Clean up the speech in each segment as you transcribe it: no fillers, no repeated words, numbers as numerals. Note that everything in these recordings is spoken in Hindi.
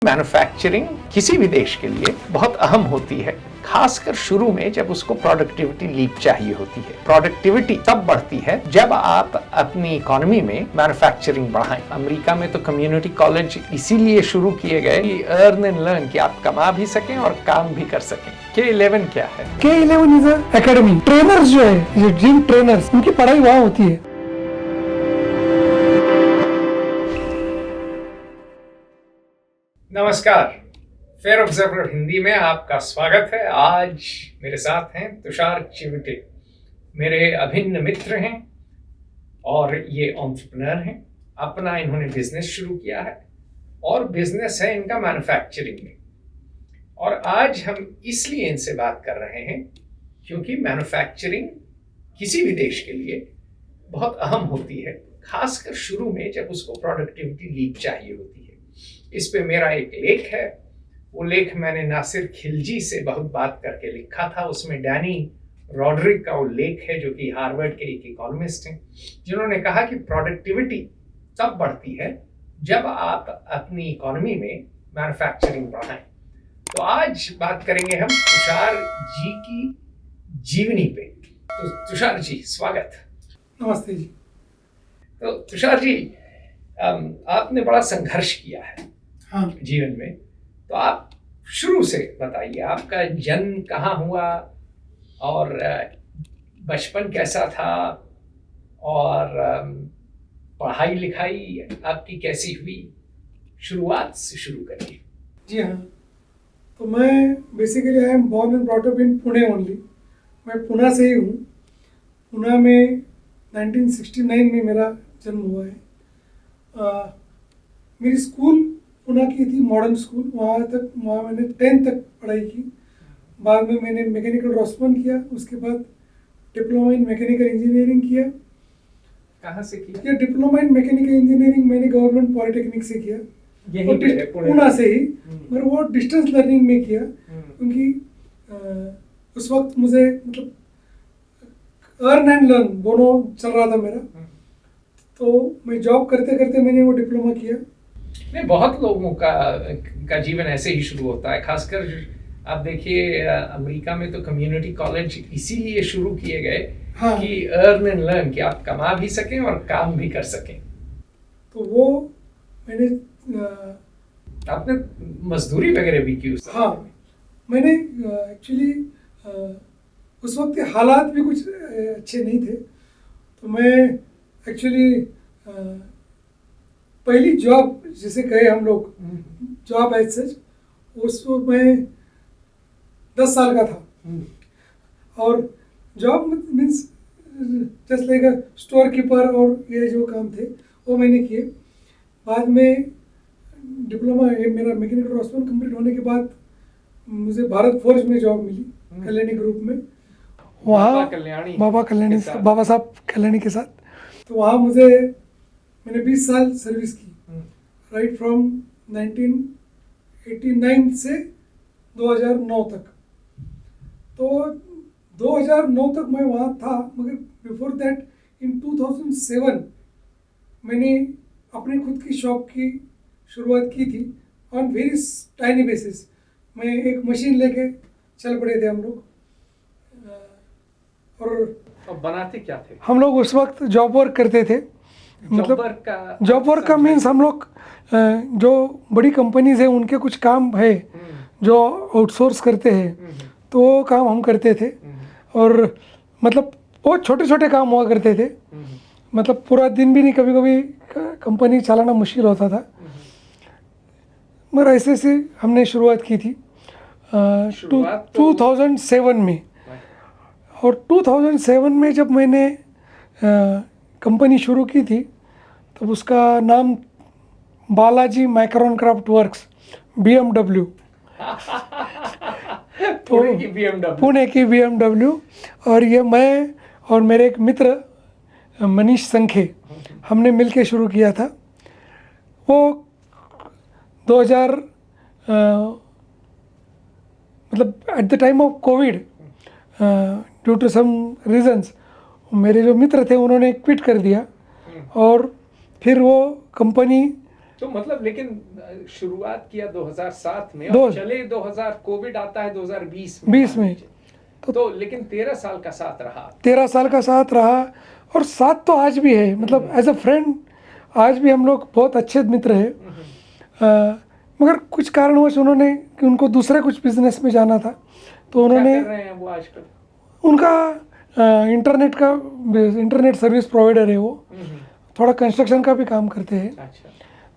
मैन्युफैक्चरिंग किसी भी देश के लिए बहुत अहम होती है, खासकर शुरू में जब उसको प्रोडक्टिविटी लीप चाहिए होती है। प्रोडक्टिविटी तब बढ़ती है जब आप अपनी इकोनॉमी में मैन्युफैक्चरिंग बढ़ाएं। अमेरिका में तो कम्युनिटी कॉलेज इसीलिए शुरू किए गए कि अर्न एंड लर्न, कि आप कमा भी सकें और काम भी कर सकें। K11 क्या है? K11 is a academy. Trainers जो है, ये जिम ट्रेनर्स, उनकी पढ़ाई वहाँ होती है। नमस्कार, फेयर ऑब्जर्वर हिंदी में आपका स्वागत है। आज मेरे साथ हैं तुषार चिवटे, मेरे अभिन्न मित्र हैं और ये एंटरप्रेन्योर हैं। अपना इन्होंने बिजनेस शुरू किया है और बिजनेस है इनका मैन्युफैक्चरिंग में। और आज हम इसलिए इनसे बात कर रहे हैं क्योंकि मैन्युफैक्चरिंग किसी भी देश के लिए बहुत अहम होती है, खासकर शुरू में जब उसको प्रोडक्टिविटी लीप चाहिए होती है। इस पे मेरा एक लेख है, वो लेख मैंने नासिर खिलजी से बहुत बात करके लिखा था। उसमें डैनी रॉड्रिक का वो लेख है, जो कि हार्वर्ड के एक इकोनॉमिस्ट हैं, जिन्होंने कहा कि प्रोडक्टिविटी तब बढ़ती है जब आप अपनी इकोनॉमी में मैन्युफैक्चरिंग बढ़ाएं। तो आज बात करेंगे हम तुषार जी की जीवनी पे। तो तुषार जी, स्वागत। नमस्ते जी। तो तुषार जी, आपने बड़ा संघर्ष किया है जीवन में, तो आप शुरू से बताइए, आपका जन्म कहाँ हुआ और बचपन कैसा था और पढ़ाई लिखाई आपकी कैसी हुई? शुरुआत से शुरू करिए। जी हाँ, तो मैं basically I am born and brought up in Pune only. मैं पुणे से ही हूँ। पुणे में 1969 में मेरा जन्म हुआ है। मेरी स्कूल पुणे की थी, मॉडर्न स्कूल। वहाँ मैंने 10th तक पढ़ाई की। बाद में मैंने मैकेनिकल ड्राफ्ट्समैन किया, उसके बाद डिप्लोमा इन मैकेनिकल इंजीनियरिंग किया। कहाँ से किया? ये डिप्लोमा इन मैकेनिकल इंजीनियरिंग मैंने गवर्नमेंट पॉलिटेक्निक से किया, पुणे से ही, मगर वो डिस्टेंस लर्निंग में किया। क्योंकि उस वक्त मुझे मतलब अर्न एंड लर्न दोनों चल रहा था मेरा। तो मैं जॉब करते करते मैंने वो डिप्लोमा किया। नहीं, बहुत लोगों का जीवन ऐसे ही शुरू होता है। खासकर आप देखिए, अमेरिका में तो कम्युनिटी कॉलेज इसीलिए शुरू किए गए कि अर्न एंड लर्न, कि आप कमा भी सकें और काम भी कर सकें। तो वो मैंने आपने मजदूरी वगैरह भी की उस समय? हाँ, मैंने एक्चुअली उस वक्त के हालात भी कुछ अच्छे नहीं थे। तो मैं एक्चुअली पहली जॉब जिसे कहे हम लोग, जॉब एज सच, उसको मैं 10 साल का था। और job means just like store keeper और ये जो काम थे वो मैंने किए। बाद में डिप्लोमा, मेरा मैकेनिकल ड्राफ्ट्समैन कंप्लीट होने के बाद मुझे भारत फोर्ज में जॉब मिली, कल्याणी ग्रुप में। वहाँ बाबा साहब कल्याणी के साथ। तो वहाँ मैंने 20 साल सर्विस की, राइट फ्रॉम 1989 से 2009 तक। तो 2009 तक मैं वहाँ था, मगर बिफोर दैट इन 2007 मैंने अपने खुद की शॉप की शुरुआत की थी, ऑन वेरी टाइनी बेसिस। मैं एक मशीन लेके चल पड़े थे हम लोग। और बनाते क्या थे हम लोग? उस वक्त जॉब वर्क करते थे। मतलब जॉब वर्क का मीन्स हम लोग जो बड़ी कंपनीज है उनके कुछ काम है जो आउटसोर्स करते हैं, तो वो काम हम करते थे। और मतलब वो छोटे छोटे काम हुआ करते थे, मतलब पूरा दिन भी नहीं, कभी कभी कंपनी चलाना मुश्किल होता था। मगर ऐसे से हमने शुरुआत की थी 2007 में। और 2007 में जब मैंने कंपनी शुरू की थी, तब उसका नाम Balaji micron craft works, BMW। Pune की BMW। और ये मैं और मेरे एक मित्र मनीष संखे, हमने मिलके शुरू किया था। वो 2000 मतलब at the time of COVID, due to some reasons, मेरे जो मित्र थे उन्होंने क्विट कर दिया। और फिर वो कंपनी तो मतलब लेकिन शुरुआत किया 2007 में दो- और चले 2000 कोविड आता है 2020 20 में। तो लेकिन 13 साल का साथ रहा। 13 साल का साथ रहा, और साथ तो आज भी है, मतलब एज अ फ्रेंड आज भी हम लोग बहुत अच्छे मित्र हैं। मगर कुछ कारणवश उन्होंने, कि उनको दूसरे कुछ बिजनेस में जाना था, तो क्या उन्होंने कर रहे हैं वो आजकल? उनका इंटरनेट सर्विस प्रोवाइडर है वो, थोड़ा कंस्ट्रक्शन का भी काम करते हैं। अच्छा।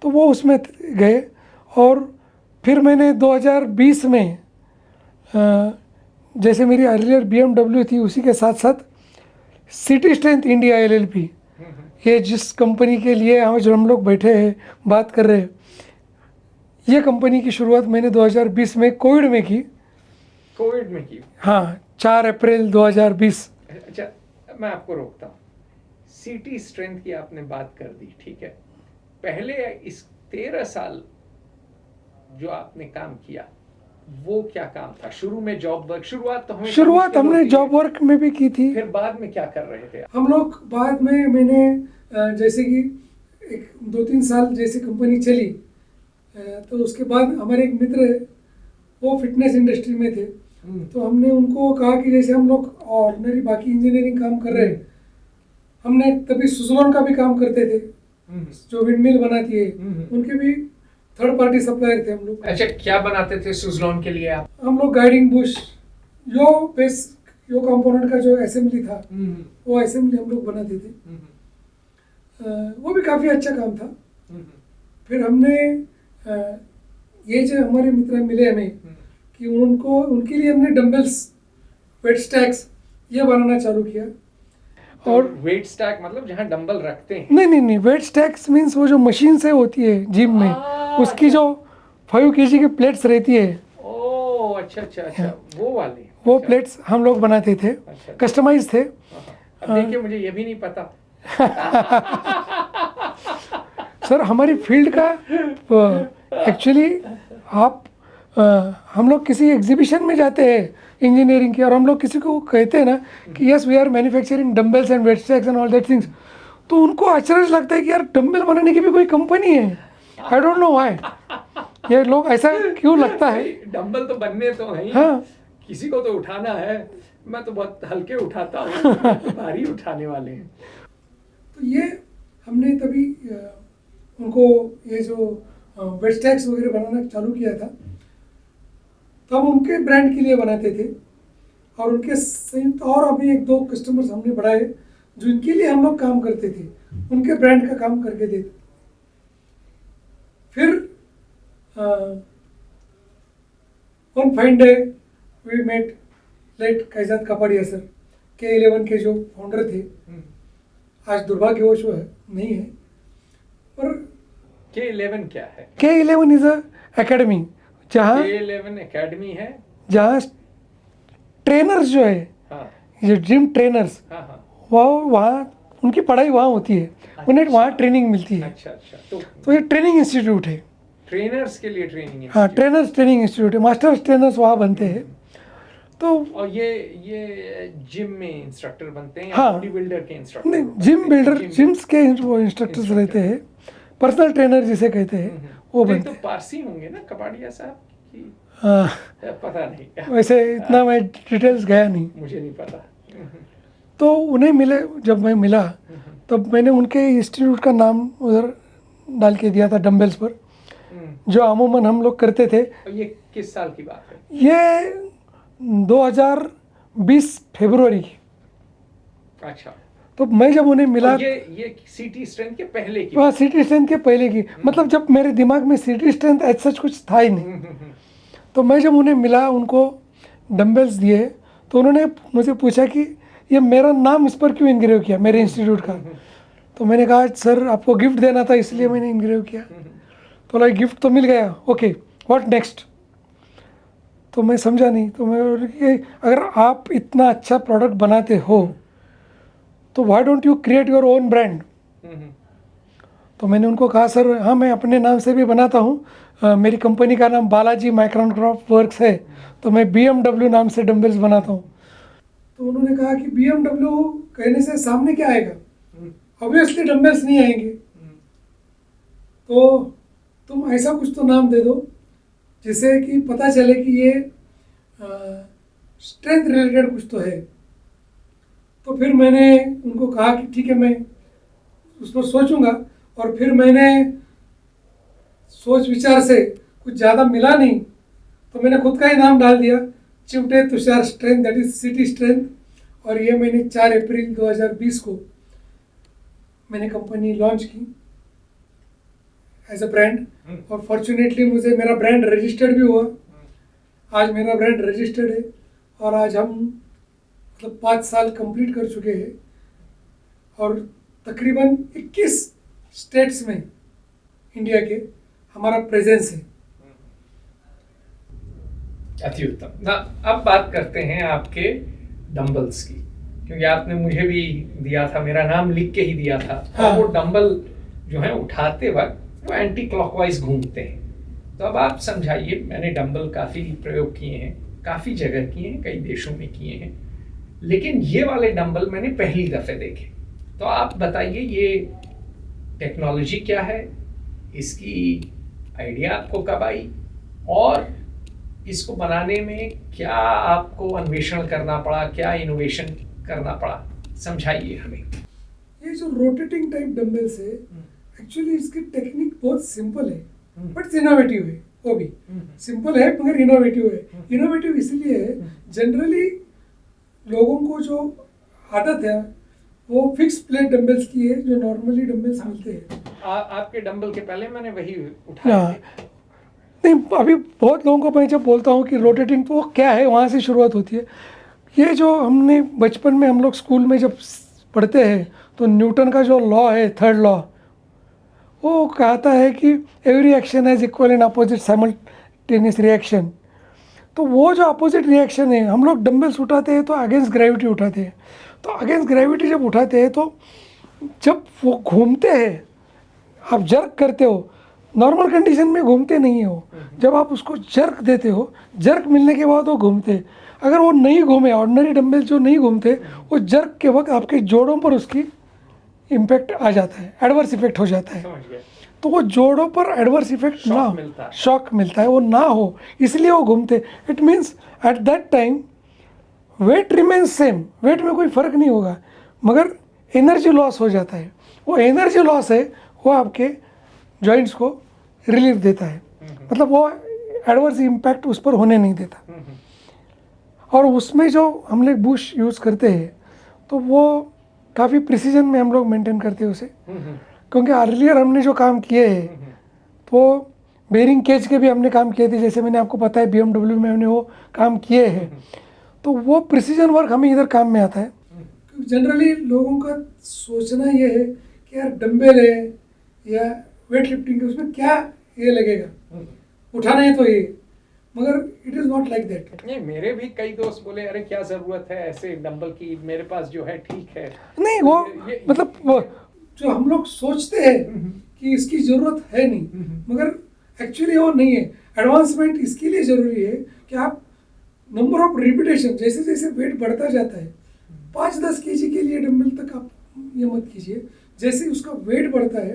तो वो उसमें गए, और फिर मैंने 2020 में जैसे मेरी अर्लियर BMW थी, उसी के साथ साथ सिटी स्ट्रेंथ इंडिया LLP, ये जिस कंपनी के लिए जो हम लोग बैठे हैं बात कर रहे हैं, ये कंपनी की शुरुआत मैंने 2020 में कोविड में की। कोविड में की? हाँ, 4 अप्रैल 2020। अच्छा, मैं आपको रोकता हूँ। सिटी स्ट्रेंथ की आपने बात कर दी, ठीक है। पहले इस 13 साल जो आपने काम किया, वो क्या काम था? शुरू में जॉब वर्क, शुरुआत तो शुरुआत हमने जॉब वर्क में भी की थी। फिर बाद में क्या कर रहे थे हम लोग? बाद में मैंने जैसे कि 2-3 साल जैसे कंपनी चली, तो उसके बाद हमारे एक मित्र है, वो फिटनेस इंडस्ट्री में थे, तो हमने उनको कहा कि जैसे हम लोग ऑर्डिनरी बाकी इंजीनियरिंग काम कर रहे हैं, हमने तभी सुजलॉन का भी काम करते थे, जो विंडमिल बनाती है, उनके भी थर्ड पार्टी सप्लायर थे हम लोग। अच्छा, क्या बनाते थे सुजलॉन के लिए आप? हम लोग गाइडिंग बुश, यो कंपोनेंट का जो असेंबली था, वो असेंबली हम लोग बनाते थे। वो भी काफ़ी अच्छा काम था। फिर हमने ये जो हमारे मित्र मिले हमें, कि उनके लिए हमने डंबल्स, वेट स्टैक्स ये बनाना चालू किया। और वेट स्टैक मतलब जहाँ डंबल रखते हैं? नहीं, वेट स्टैक्स मीन्स वो जो मशीन से होती है जिम में, उसकी जो 5 kg की प्लेट्स रहती है। ओह, अच्छा, वो वाली। वो अच्छा। प्लेट्स हम लोग बनाते थे, कस्टमाइज थे। अब देखिए, मुझे ये भी नहीं पता। सर, हमारी फील्ड का एक्चुअली हम लोग किसी एग्जीबिशन में जाते हैं इंजीनियरिंग की, और हम लोग किसी को कहते हैं ना कि yes we are manufacturing dumbbells and weight stacks and all that things, तो उनको आश्चर्य लगता है कि यार डंबल बनाने की भी कोई कंपनी है। आई डोंट नो व्हाई ये लोग ऐसा क्यों लगता है। डंबल तो बनने तो नहीं, हाँ, किसी को तो उठाना है। मैं तो बहुत हल्के उठाता हूँ, भारी उठाने वाले हैं। तो ये हमने तभी उनको ये जो वेट स्टैक्स वगैरह बनाना चालू किया था, तो हम उनके ब्रांड के लिए बनाते थे, और उनके संयुक्त और अभी 1-2 कस्टमर्स हमने बढ़ाए जो इनके लिए हम लोग काम करते थे, उनके ब्रांड का काम करके देते। फिर one fine day we met late Kaizad Kapadia sir, K11 के जो फाउंडर थे, आज दुर्भाग्यवश वो नहीं है, पर K11 क्या है? K11 इज अ एकेडमी, जहाँ K11 एकेडमी है, जहाँ ट्रेनर्स जो है, हाँ जो जिम ट्रेनर्स, हाँ, वहाँ उनकी पढ़ाई वहाँ होती है, उन्हें वहाँ ट्रेनिंग मिलती है। अच्छा, तो ये ट्रेनिंग इंस्टीट्यूट है। ट्रेनर्स के लिए ट्रेनिंग? हाँ, ट्रेनर्स ट्रेनिंग इंस्टीट्यूट है, मास्टर्स ट्रेनर्स वहाँ बनते हैं। तो और ये जिम में इंस्ट्रक्टर बनते हैं या हाँ, बॉडी बिल्डर के इंस्ट्रक्टर? नहीं, जिम्स के वो इंस्ट्रक्टर्स रहते हैं, पर्सनल ट्रेनर जिसे कहते हैं, वो बनते हैं। तो पारसी होंगे ना कपाड़िया साहब की? हाँ, पता नहीं, वैसे इतना मैं डिटेल्स गया नहीं, मुझे नहीं पता। तो उन्हें मिले, जब मैं मिला तब मैंने उनके इंस्टीट्यूट का नाम उधर डाल के दिया था डंबल्स पर, जो अमूमन हम लोग करते थे। और ये किस साल की बात है? ये 2020 फरवरी की। अच्छा, तो मैं जब उन्हें मिला, ये सिटी स्ट्रेंथ के पहले की? वहाँ सिटी स्ट्रेंथ के पहले की, मतलब जब मेरे दिमाग में सिटी स्ट्रेंथ एज सच कुछ था ही नहीं। तो मैं जब उन्हें मिला, उनको डंबल्स दिए, तो उन्होंने मुझे पूछा कि ये मेरा नाम इस पर क्यों इनग्रेव किया, मेरे इंस्टीट्यूट का। तो मैंने कहा सर आपको गिफ्ट देना था इसलिए मैंने इनग्रेव किया। तो लाइक गिफ्ट तो मिल गया, ओके व्हाट नेक्स्ट। तो मैं समझा नहीं, तो मैं अगर आप इतना अच्छा प्रोडक्ट बनाते हो तो why don't you create your own brand. तो मैंने उनको कहा सर हाँ, मैं अपने नाम से भी बनाता हूँ, मेरी कंपनी का नाम बालाजी माइक्रोनक्राफ्ट वर्क्स है, तो मैं BMW नाम से डंबल्स बनाता हूँ। तो उन्होंने कहा कि BMW कहने से सामने क्या आएगा, ऑब्वियसली डंबल्स नहीं आएंगे। तो तुम ऐसा कुछ तो नाम दे दो जिससे कि पता चले कि ये स्ट्रेंथ रिलेटेड कुछ तो है। तो फिर मैंने उनको कहा कि ठीक है, मैं उस पर सोचूंगा। और फिर मैंने सोच विचार से कुछ ज़्यादा मिला नहीं, तो मैंने खुद का ही नाम डाल दिया, Chivte Tushar strength, that is city strength. और ये मैंने 4 अप्रैल 2020 को मैंने कंपनी लॉन्च की एज अ ब्रांड। और फॉर्चुनेटली मुझे मेरा ब्रांड रजिस्टर्ड भी हुआ। आज मेरा ब्रांड रजिस्टर्ड है और आज हम मतलब 5 साल कंप्लीट कर चुके हैं और तकरीबन 21 स्टेट्स में इंडिया के हमारा प्रेजेंस है। अति उत्तम ना। अब बात करते हैं आपके डंबल्स की, क्योंकि आपने मुझे भी दिया था, मेरा नाम लिख के ही दिया था। हाँ। और वो डंबल जो है उठाते वक्त वो एंटी क्लॉकवाइज घूमते हैं। तो अब आप समझाइए, मैंने डंबल काफ़ी प्रयोग किए हैं, काफ़ी जगह किए हैं, कई देशों में किए हैं, लेकिन ये वाले डंबल मैंने पहली दफ़े देखे। तो आप बताइए ये टेक्नोलॉजी क्या है, इसकी आइडिया आपको कब आई और इसको बनाने में क्या आपको अन्वेषण करना पड़ा, क्या इनोवेशन करना पड़ा, समझाइए हमें। ये जो रोटेटिंग टाइप डंबल्स है, एक्चुअली इसकी टेक्निक बहुत सिंपल है बट इनोवेटिव है। वो भी सिंपल है मगर इनोवेटिव है। इनोवेटिव इसलिए है, जनरली लोगों को जो आदत है वो फिक्स प्लेट डंबल्स की है, जो नॉर्मली डंबल्स मिलते हैं। आपके डंबल के पहले मैंने वही उठाए थे। नहीं, अभी बहुत लोगों को मैं जब बोलता हूँ कि रोटेटिंग तो वो क्या है, वहाँ से शुरुआत होती है। ये जो हमने बचपन में हम लोग स्कूल में जब पढ़ते हैं तो न्यूटन का जो लॉ है, थर्ड लॉ, वो कहता है कि every action has equal and opposite simultaneous reaction. तो वो जो अपोजिट रिएक्शन है, हम लोग डंबल्स उठाते हैं तो अगेंस्ट ग्रेविटी उठाते हैं। तो अगेंस्ट ग्रेविटी जब उठाते हैं तो जब वो घूमते हैं, आप जर्क करते हो, नॉर्मल कंडीशन में घूमते नहीं हो। जब आप उसको जर्क देते हो, जर्क मिलने के बाद वो घूमते हैं। अगर वो नहीं घूमे, ऑर्डिनरी डंबल जो नहीं घूमते, वो जर्क के वक्त आपके जोड़ों पर उसकी इम्पैक्ट आ जाता है, एडवर्स इफेक्ट हो जाता है। तो वो जोड़ों पर एडवर्स इफेक्ट ना, शॉक मिलता है, वो ना हो, इसलिए वो घूमते। It means at that time weight remains same, weight में कोई फ़र्क नहीं होगा, मगर एनर्जी लॉस हो जाता है। वो एनर्जी लॉस है वो आपके जॉइंट्स को रिलीफ देता है, मतलब वो एडवर्स इम्पैक्ट उस पर होने नहीं देता। और उसमें जो हम लोग बुश यूज़ करते हैं तो वो काफ़ी प्रिसीजन में हम लोग मेंटेन करते हैं उसे, क्योंकि अर्लियर हमने जो काम किए हैं तो बेरिंग केज के भी हमने काम किए थे, जैसे मैंने आपको पता है BMW में हमने वो काम किए हैं। तो वो प्रिसीजन वर्क हमें इधर काम में आता है। जनरली लोगों का सोचना ये है कि यार डंबल है या वेट लिफ्टिंग है, उसमें क्या ये लगेगा, उठाना है तो ये, मगर it is not like that. नहीं, मेरे भी कई दोस्त बोले अरे क्या ज़रूरत है ऐसे डंबल की, मेरे पास जो है ठीक है। नहीं, वो मतलब वो जो हम लोग सोचते हैं कि इसकी ज़रूरत है नहीं, मगर एक्चुअली वो नहीं है। एडवांसमेंट इसके लिए ज़रूरी है कि आप नंबर ऑफ रिपीटेशन, जैसे जैसे वेट बढ़ता जाता है, 5-10 kg के लिए डंबल तक आप ये मत कीजिए। जैसे उसका वेट बढ़ता है,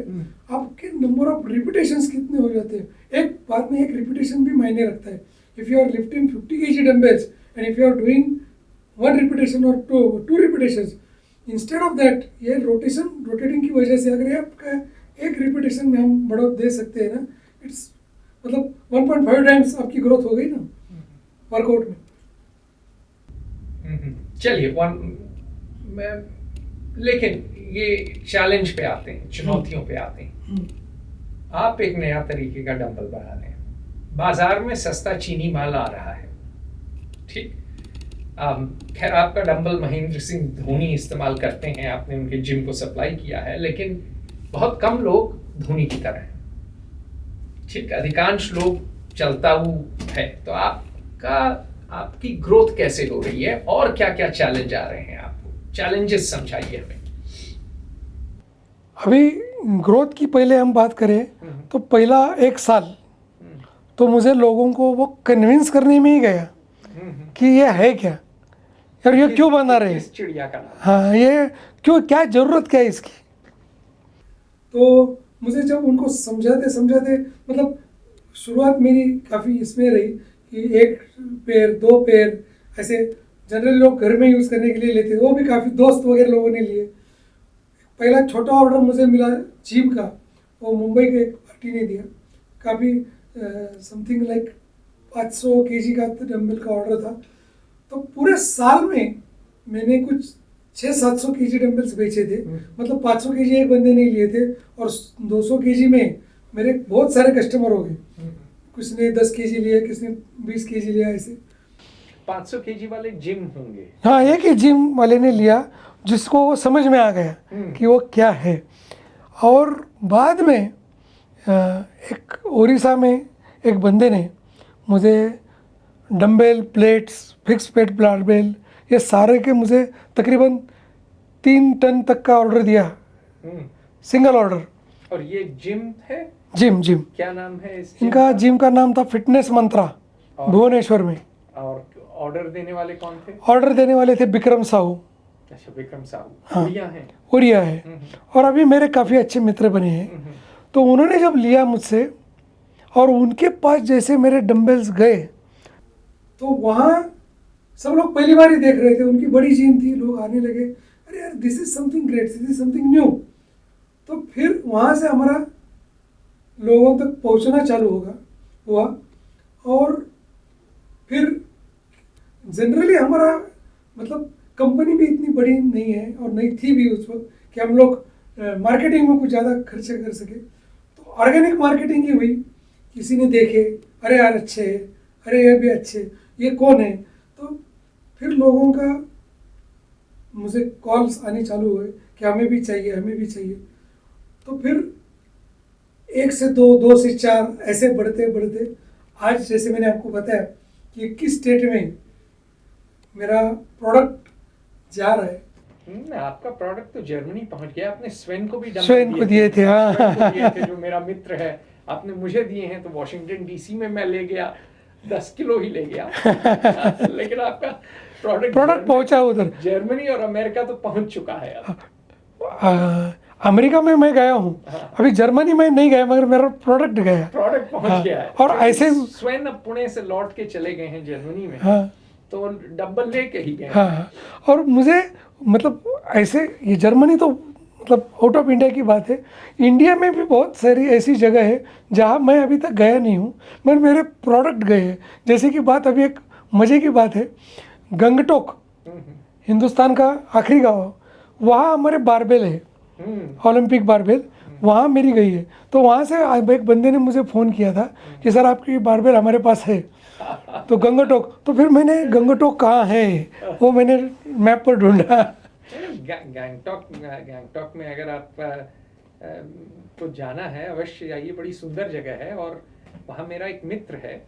आपके नंबर ऑफ रिपीटेशंस कितने हो जाते हैं, एक बात में एक रिपीटेशन भी मायने रखता है। If you are lifting 50 kg dumbbells and if you are doing 1 repetition और 2 रिपीटेशंस, इंस्टेड ऑफ दैट, ये रोटेटिंग की वजह से अगर आपका एक रिपीटेशन में हम बढ़ोत दे सकते हैं ना, इट्स मतलब 1.5 टाइम्स आपकी ग्रोथ हो गई ना वर्कआउट में। चलिए लेकिन ये चैलेंज पे आते हैं, चुनौतियों पे आते हैं। आप एक नया तरीके का डंबल बना लें, बाजार में सस्ता चीनी माल आ रहा है, ठीक। खैर आपका डंबल महेंद्र सिंह धोनी इस्तेमाल करते हैं, आपने उनके जिम को सप्लाई किया है, लेकिन बहुत कम लोग धोनी की तरह हैं, ठीक। अधिकांश लोग चलता हुआ है। तो आपकी ग्रोथ कैसे हो रही है और क्या क्या चैलेंज आ रहे हैं आपको, चैलेंजेस समझाइए हमें। अभी ग्रोथ की पहले हम बात करें तो पहला 1 साल तो मुझे लोगों को वो कन्विंस करने में ही गया कि ये है क्या, यार ये क्यों बना रहे हैं, चिड़िया का नाम, हाँ ये क्यों, क्या ज़रूरत क्या है इसकी। तो मुझे जब उनको समझाते समझाते मतलब शुरुआत मेरी काफ़ी इसमें रही कि एक पेयर दो पेयर ऐसे जनरली लोग घर में यूज़ करने के लिए लेते थे, वो भी काफ़ी दोस्त वगैरह लोगों ने लिए। पहला छोटा ऑर्डर मुझे मिला जिम का, वो मुंबई के एक पार्टी ने दिया, काफ़ी समथिंग लाइक 500 केजी का डंबल का ऑर्डर था। तो पूरे साल में मैंने कुछ 600-700 केजी डंबल्स बेचे थे, मतलब 500 केजी एक बंदे ने लिए थे और 200 केजी में मेरे बहुत सारे कस्टमर हो गए। किसी ने 10 केजी लिए, किसी ने 20 केजी लिया, ऐसे 500 केजी वाले जिम होंगे। हाँ, एक ही जिम वाले ने लिया जिसको वो समझ में आ गया कि वो क्या है। और बाद में एक उड़ीसा में एक बंदे ने मुझे dumbbell, plates, fix plate barbell, ये सारे के मुझे तकरीबन 3 टन तक का ऑर्डर दिया, सिंगल ऑर्डर। और ये जिम है? जिम क्या नाम है इस जिम इनका का? जिम का नाम था फिटनेस मंत्रा, भुवनेश्वर में। और ऑर्डर देने वाले कौन थे? ऑर्डर देने वाले थे विक्रम साहू। अच्छा, विक्रम साहू। हाँ, उड़िया हैं। उड़िया है और अभी मेरे काफ़ी अच्छे मित्र बने हैं। तो उन्होंने जब लिया मुझसे और उनके पास जैसे मेरे डंबल्स गए तो वहाँ सब लोग पहली बार ही देख रहे थे, उनकी बड़ी जिम थी, लोग आने लगे, अरे यार this is something great, this is something new. तो फिर वहाँ से हमारा लोगों तक पहुँचना चालू हुआ। और फिर जनरली हमारा मतलब कंपनी भी इतनी बड़ी नहीं है और नहीं थी भी उस वक्त कि हम लोग मार्केटिंग में कुछ ज़्यादा खर्चे कर सके। तो ऑर्गेनिक मार्केटिंग ही हुई, किसी ने देखे, अरे यार अच्छे है, अरे ये भी अच्छे, ये कौन है। तो फिर लोगों का मुझे कॉल्स आनी चालू हुए कि हमें भी चाहिए, हमें भी चाहिए। तो फिर 1 से 2, 2 से 4 ऐसे बढ़ते बढ़ते आज जैसे मैंने आपको बताया कि 21 स्टेट में मेरा प्रोडक्ट जा रहा है। आपका प्रोडक्ट तो जर्मनी पहुंच गया। आपने स्वेन को भी स्वेन को दिए थे, हाँ। स्वेन को दिए थे, जो मेरा मित्र है। आपने मुझे दिए हैं तो वॉशिंगटन डीसी में मैं ले गया, 10 किलो ही ले गया। लेकिन आपका प्रोडक्ट पहुंचा उधर। जर्मनी और अमेरिका तो पहुंच चुका है अब। अमेरिका में मैं गया हूँ, अभी जर्मनी में नहीं गया, मगर मेरा प्रोडक्ट गया, प्रोडक्ट पहुंच हाँ, गया है। और ऐसे स्वेन अब पुणे से लौट के चले गए हैं जर्मनी में, हाँ, तो डब्बल लेके ही गए। हाँ, और मुझे मतलब ऐसे ये जर्मनी तो मतलब आउट ऑफ इंडिया की बात है, इंडिया में भी बहुत सारी ऐसी जगह है जहाँ मैं अभी तक गया नहीं हूँ मगर मेरे प्रोडक्ट गए हैं। जैसे कि बात अभी एक मज़े की बात है, गंगटोक हिंदुस्तान का आखिरी गाँव, वहाँ हमारे बारबेल है, ओलंपिक बारबेल, वहाँ मेरी गई है। तो वहाँ से एक बंदे ने मुझे फ़ोन किया था कि सर आपकी बारबेल हमारे पास है, तो गंगटोक। तो फिर मैंने गंगटोक कहाँ है वो मैंने मैप पर ढूंढा। गैंगटॉक में अगर आप को जाना है अवश्य जाइए, बड़ी सुंदर जगह है। और वहाँ मेरा एक मित्र है,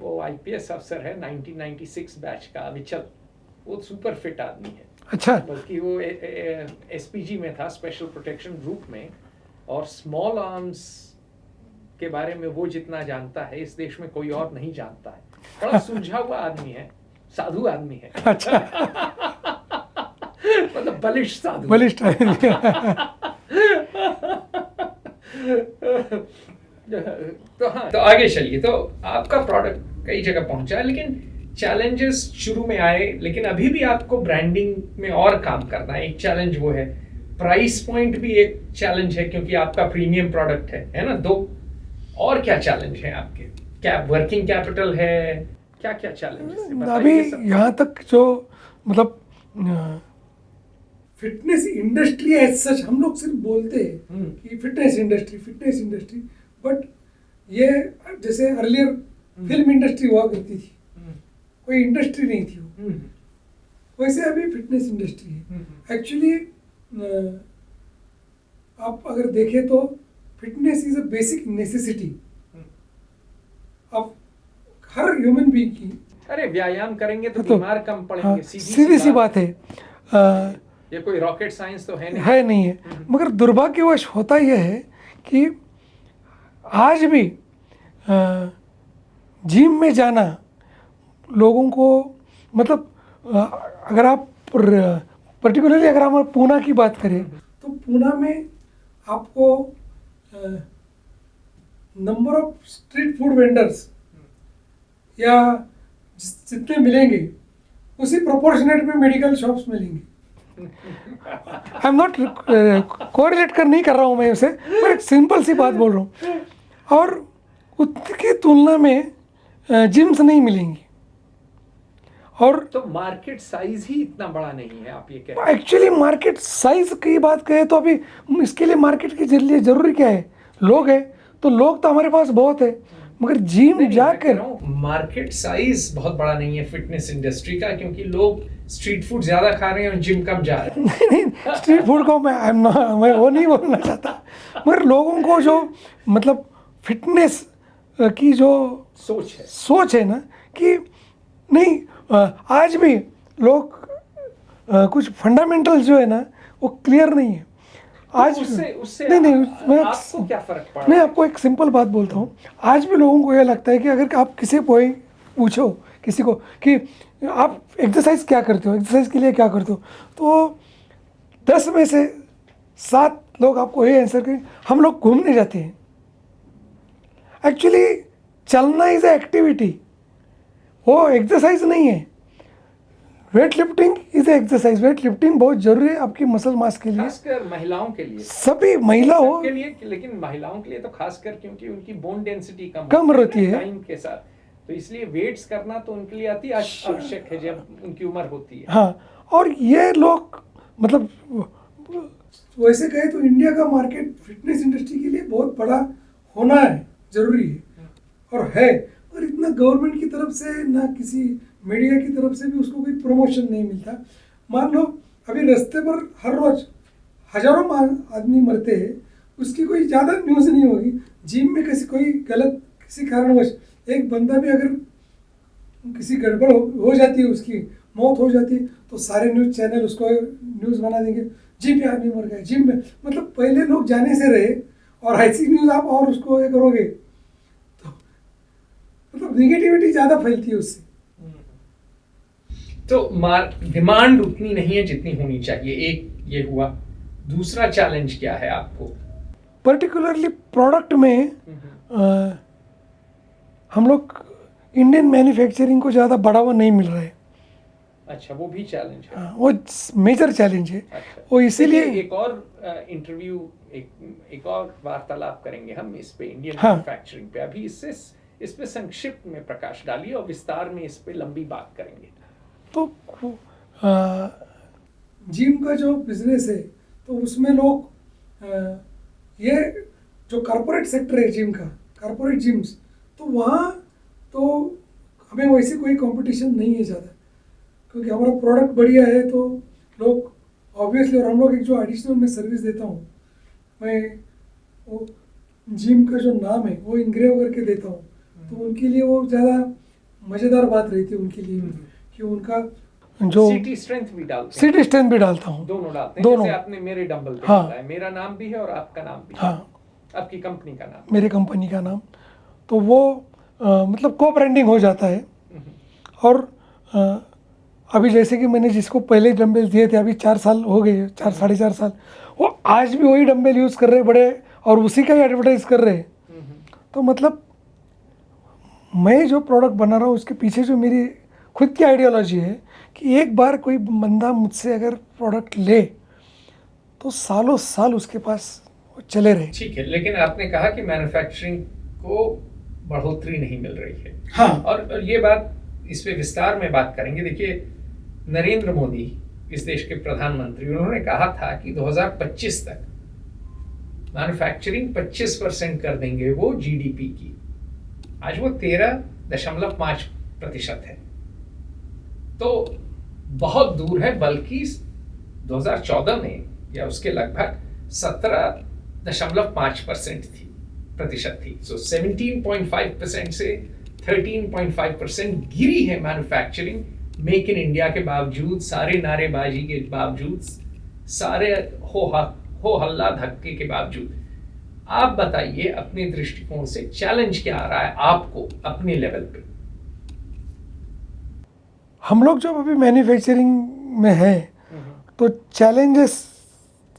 वो आईपीएस अफसर है, 1996 बैच का, विचल। वो सुपर फिट आदमी है। अच्छा। बल्कि वो एसपीजी में था, स्पेशल प्रोटेक्शन ग्रुप में, और स्मॉल आर्म्स के बारे में वो जितना जानता है इस देश में कोई और नहीं जानता है। बड़ा सुलझा हुआ आदमी है, साधु आदमी है। अच्छा। मतलब बलिष्ठ साधु। बलिष्ठ तो हाँ, तो आगे चलिए। तो आपका प्रोडक्ट कई जगह पहुंचा है, लेकिन चैलेंजेस शुरू में आए, लेकिन अभी भी आपको ब्रांडिंग में और काम करना है। एक चैलेंज वो है, प्राइस पॉइंट भी एक चैलेंज है क्योंकि आपका प्रीमियम प्रोडक्ट है ना। दो और क्या चैलेंज है आपके? क्या वर्किंग कैपिटल है? क्या क्या चैलेंज? अभी यहाँ तक जो मतलब फिटनेस इंडस्ट्री एज सच हम लोग सिर्फ बोलते हैं कि फिटनेस इंडस्ट्री, बट ये जैसे अर्लियर फिल्म इंडस्ट्री हुआ करती थी, कोई इंडस्ट्री नहीं थी वो, वैसे अभी फिटनेस इंडस्ट्री है। एक्चुअली आप अगर देखें तो fitness is a basic necessity of her human being की। अरे व्यायाम करेंगे तो बीमार कम पड़ेंगे, हाँ, सीधी सी बात है। ये कोई रॉकेट साइंस तो है नहीं है। मगर दुर्भाग्यवश होता यह है कि आज भी जिम में जाना लोगों को मतलब अगर आप पर्टिकुलरली अगर हम पूना की बात करें तो पूना में आपको number of street food vendors या जितने मिलेंगे उसी प्रोपोर्शनेट में मेडिकल शॉप्स मिलेंगे। आई एम नॉट कोरिलेट नहीं कर रहा हूँ मैं उसे, पर एक सिंपल सी बात बोल रहा हूँ। और उसकी तुलना में जिम्स नहीं मिलेंगी। और तो मार्केट साइज ही इतना बड़ा नहीं है, आप ये कह रहे हैं। एक्चुअली मार्केट साइज की बात करें तो अभी इसके लिए मार्केट के लिए जरूरी क्या है? लोग है, तो लोग तो हमारे पास बहुत है, मगर जिम जाकर मार्केट साइज बहुत बड़ा नहीं है फिटनेस इंडस्ट्री का, क्योंकि लोग स्ट्रीट फूड ज्यादा खा रहे हैं और जिम कम जा रहे हैं। नहीं, स्ट्रीट फूड को मैं वो नहीं बोलना चाहता, मगर लोगों को जो मतलब फिटनेस की जो सोच है ना कि नहीं, आज भी लोग कुछ फंडामेंटल जो है ना वो क्लियर नहीं है आज। उससे नहीं, मैं आपको क्या फर्क पड़ा? मैं आपको एक सिंपल बात बोलता हूँ। आज भी लोगों को यह लगता है कि अगर आप किसी को पूछो किसी को कि आप एक्सरसाइज क्या करते हो, एक्सरसाइज के लिए क्या करते हो, तो 10 में से 7 लोग आपको ये आंसर करें हम लोग घूमने जाते हैं। एक्चुअली चलना इज ए एक्टिविटी, वो एक्सरसाइज नहीं है। Weight lifting is a exercise. Weight lifting बहुत जरूरी है आपकी मसल मास के लिए, खासकर महिलाओं के लिए, सभी महिलाओं के लिए, लेकिन महिलाओं के लिए तो खासकर क्योंकि उनकी बोन डेंसिटी कम रहती है टाइम के साथ, तो इसलिए वेट्स करना तो उनके लिए अति आवश्यक है जब उनकी उम्र होती है। हाँ, और ये लोग मतलब वैसे कहे तो इंडिया का मार्केट फिटनेस इंडस्ट्री के लिए बहुत बड़ा होना है, जरूरी है और है, और इतना गवर्नमेंट की तरफ से ना किसी मीडिया की तरफ से भी उसको कोई प्रमोशन नहीं मिलता। मान लो अभी रास्ते पर हर रोज हजारों आदमी मरते हैं, उसकी कोई ज़्यादा न्यूज़ नहीं होगी। जिम में कोई गलत किसी कारणवश एक बंदा भी अगर किसी गड़बड़ हो जाती है, उसकी मौत हो जाती है, तो सारे न्यूज़ चैनल उसको न्यूज़ बना देंगे, जिम में आदमी मर गए, जिम में। मतलब पहले लोग जाने से रहे, और ऐसी न्यूज़ आप और उसको ये करोगे तो मतलब निगेटिविटी ज़्यादा फैलती है उससे। तो डिमांड उतनी नहीं है जितनी होनी चाहिए, एक ये हुआ। दूसरा चैलेंज क्या है आपको? पर्टिकुलरली प्रोडक्ट में हम लोग इंडियन मैन्युफैक्चरिंग को ज़्यादा बढ़ावा नहीं मिल रहा है। अच्छा, वो भी चैलेंज है। वो मेजर चैलेंज है। अच्छा। वो इसीलिए एक और इंटरव्यू, एक और वार्तालाप करेंगे हम इस पे, इंडियन हाँ। मैन्युफैक्चरिंग पे। अभी इस पे संक्षिप्त में प्रकाश डालिए और विस्तार में इस पे लंबी बात करेंगे। तो जिम का जो बिजनेस है तो उसमें लोग ये जो कॉरपोरेट सेक्टर है जिम का, कॉरपोरेट जिम्स, तो वहाँ तो हमें वैसे कोई कंपटीशन नहीं है ज़्यादा, क्योंकि हमारा प्रोडक्ट बढ़िया है तो लोग ऑब्वियसली। और हम लोग एक जो एडिशनल मैं सर्विस देता हूँ, मैं वो जिम का जो नाम है वो इंग्रेव करके देता हूँ, तो उनके लिए वो ज़्यादा मज़ेदार बात रहती है उनके लिए कि उनका जो सिटी स्ट्रेंथ भी डालते हैं। सिटी स्ट्रेंथ भी डालता हूँ, दोनों डालते हैं। दोनों। जैसे आपने मेरे डंबल पे हाँ। डाला है, मेरा नाम भी है और आपका नाम भी है। हाँ, आपकी कंपनी का नाम, मेरी कंपनी का नाम, तो वो मतलब को ब्रांडिंग हो जाता है। और अभी जैसे कि मैंने जिसको पहले डंबल दिए थे, अभी 4 साल हो गए, 4 साढ़े 4 साल, वो आज भी वही डंबल यूज़ कर रहे बड़े, और उसी का ही एडवर्टाइज कर रहे हैं। तो मतलब मैं जो प्रोडक्ट बना रहा हूँ उसके पीछे जो मेरी खुद की आइडियोलॉजी है कि एक बार कोई बंदा मुझसे अगर प्रोडक्ट ले तो सालों साल उसके पास चले रहे। ठीक है, लेकिन आपने कहा कि मैन्युफैक्चरिंग को बढ़ोतरी नहीं मिल रही है। हाँ, और ये बात, इस पे विस्तार में बात करेंगे। देखिए, नरेंद्र मोदी इस देश के प्रधानमंत्री, उन्होंने कहा था कि 2025 तक मैन्युफैक्चरिंग 25% कर देंगे वो जीडीपी की। आज वो 13.5% है, तो बहुत दूर है। बल्कि 2014 में या उसके लगभग 17.5% प्रतिशत थी। सो 17.5% से 13.5% गिरी है मैन्युफैक्चरिंग, मेक इन इंडिया के बावजूद, सारे नारेबाजी के बावजूद, सारे हो हल्ला धक्के के बावजूद। आप बताइए अपने दृष्टिकोण से चैलेंज क्या आ रहा है आपको अपने लेवल पे? हम लोग जब अभी मैन्युफैक्चरिंग में हैं तो चैलेंजेस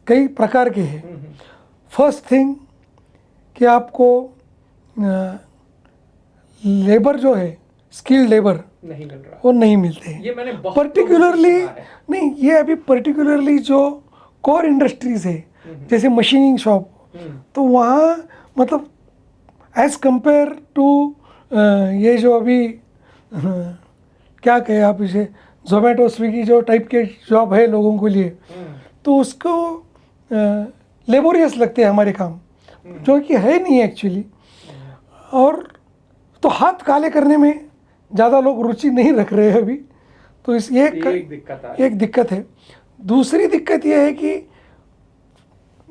कई प्रकार के हैं। फर्स्ट थिंग कि आपको लेबर जो है, स्किल्ड लेबर, नहीं मिल रहा। वो नहीं मिलते हैं। ये मैंने बहुत पर्टिकुलरली लोगों से सुना है। नहीं, ये अभी पर्टिकुलरली जो कोर इंडस्ट्रीज है, जैसे मशीनिंग शॉप, तो वहाँ मतलब एज कंपेयर टू ये जो अभी क्या कहे आप इसे, जोमेटो स्विगी जो टाइप के जॉब है लोगों के लिए, तो उसको लेबोरियस लगते हैं हमारे काम, जो कि है नहीं एक्चुअली। और तो हाथ काले करने में ज़्यादा लोग रुचि नहीं रख रहे हैं अभी, तो इस एक दिक्कत आ रही एक दिक्कत है। दूसरी दिक्कत यह है कि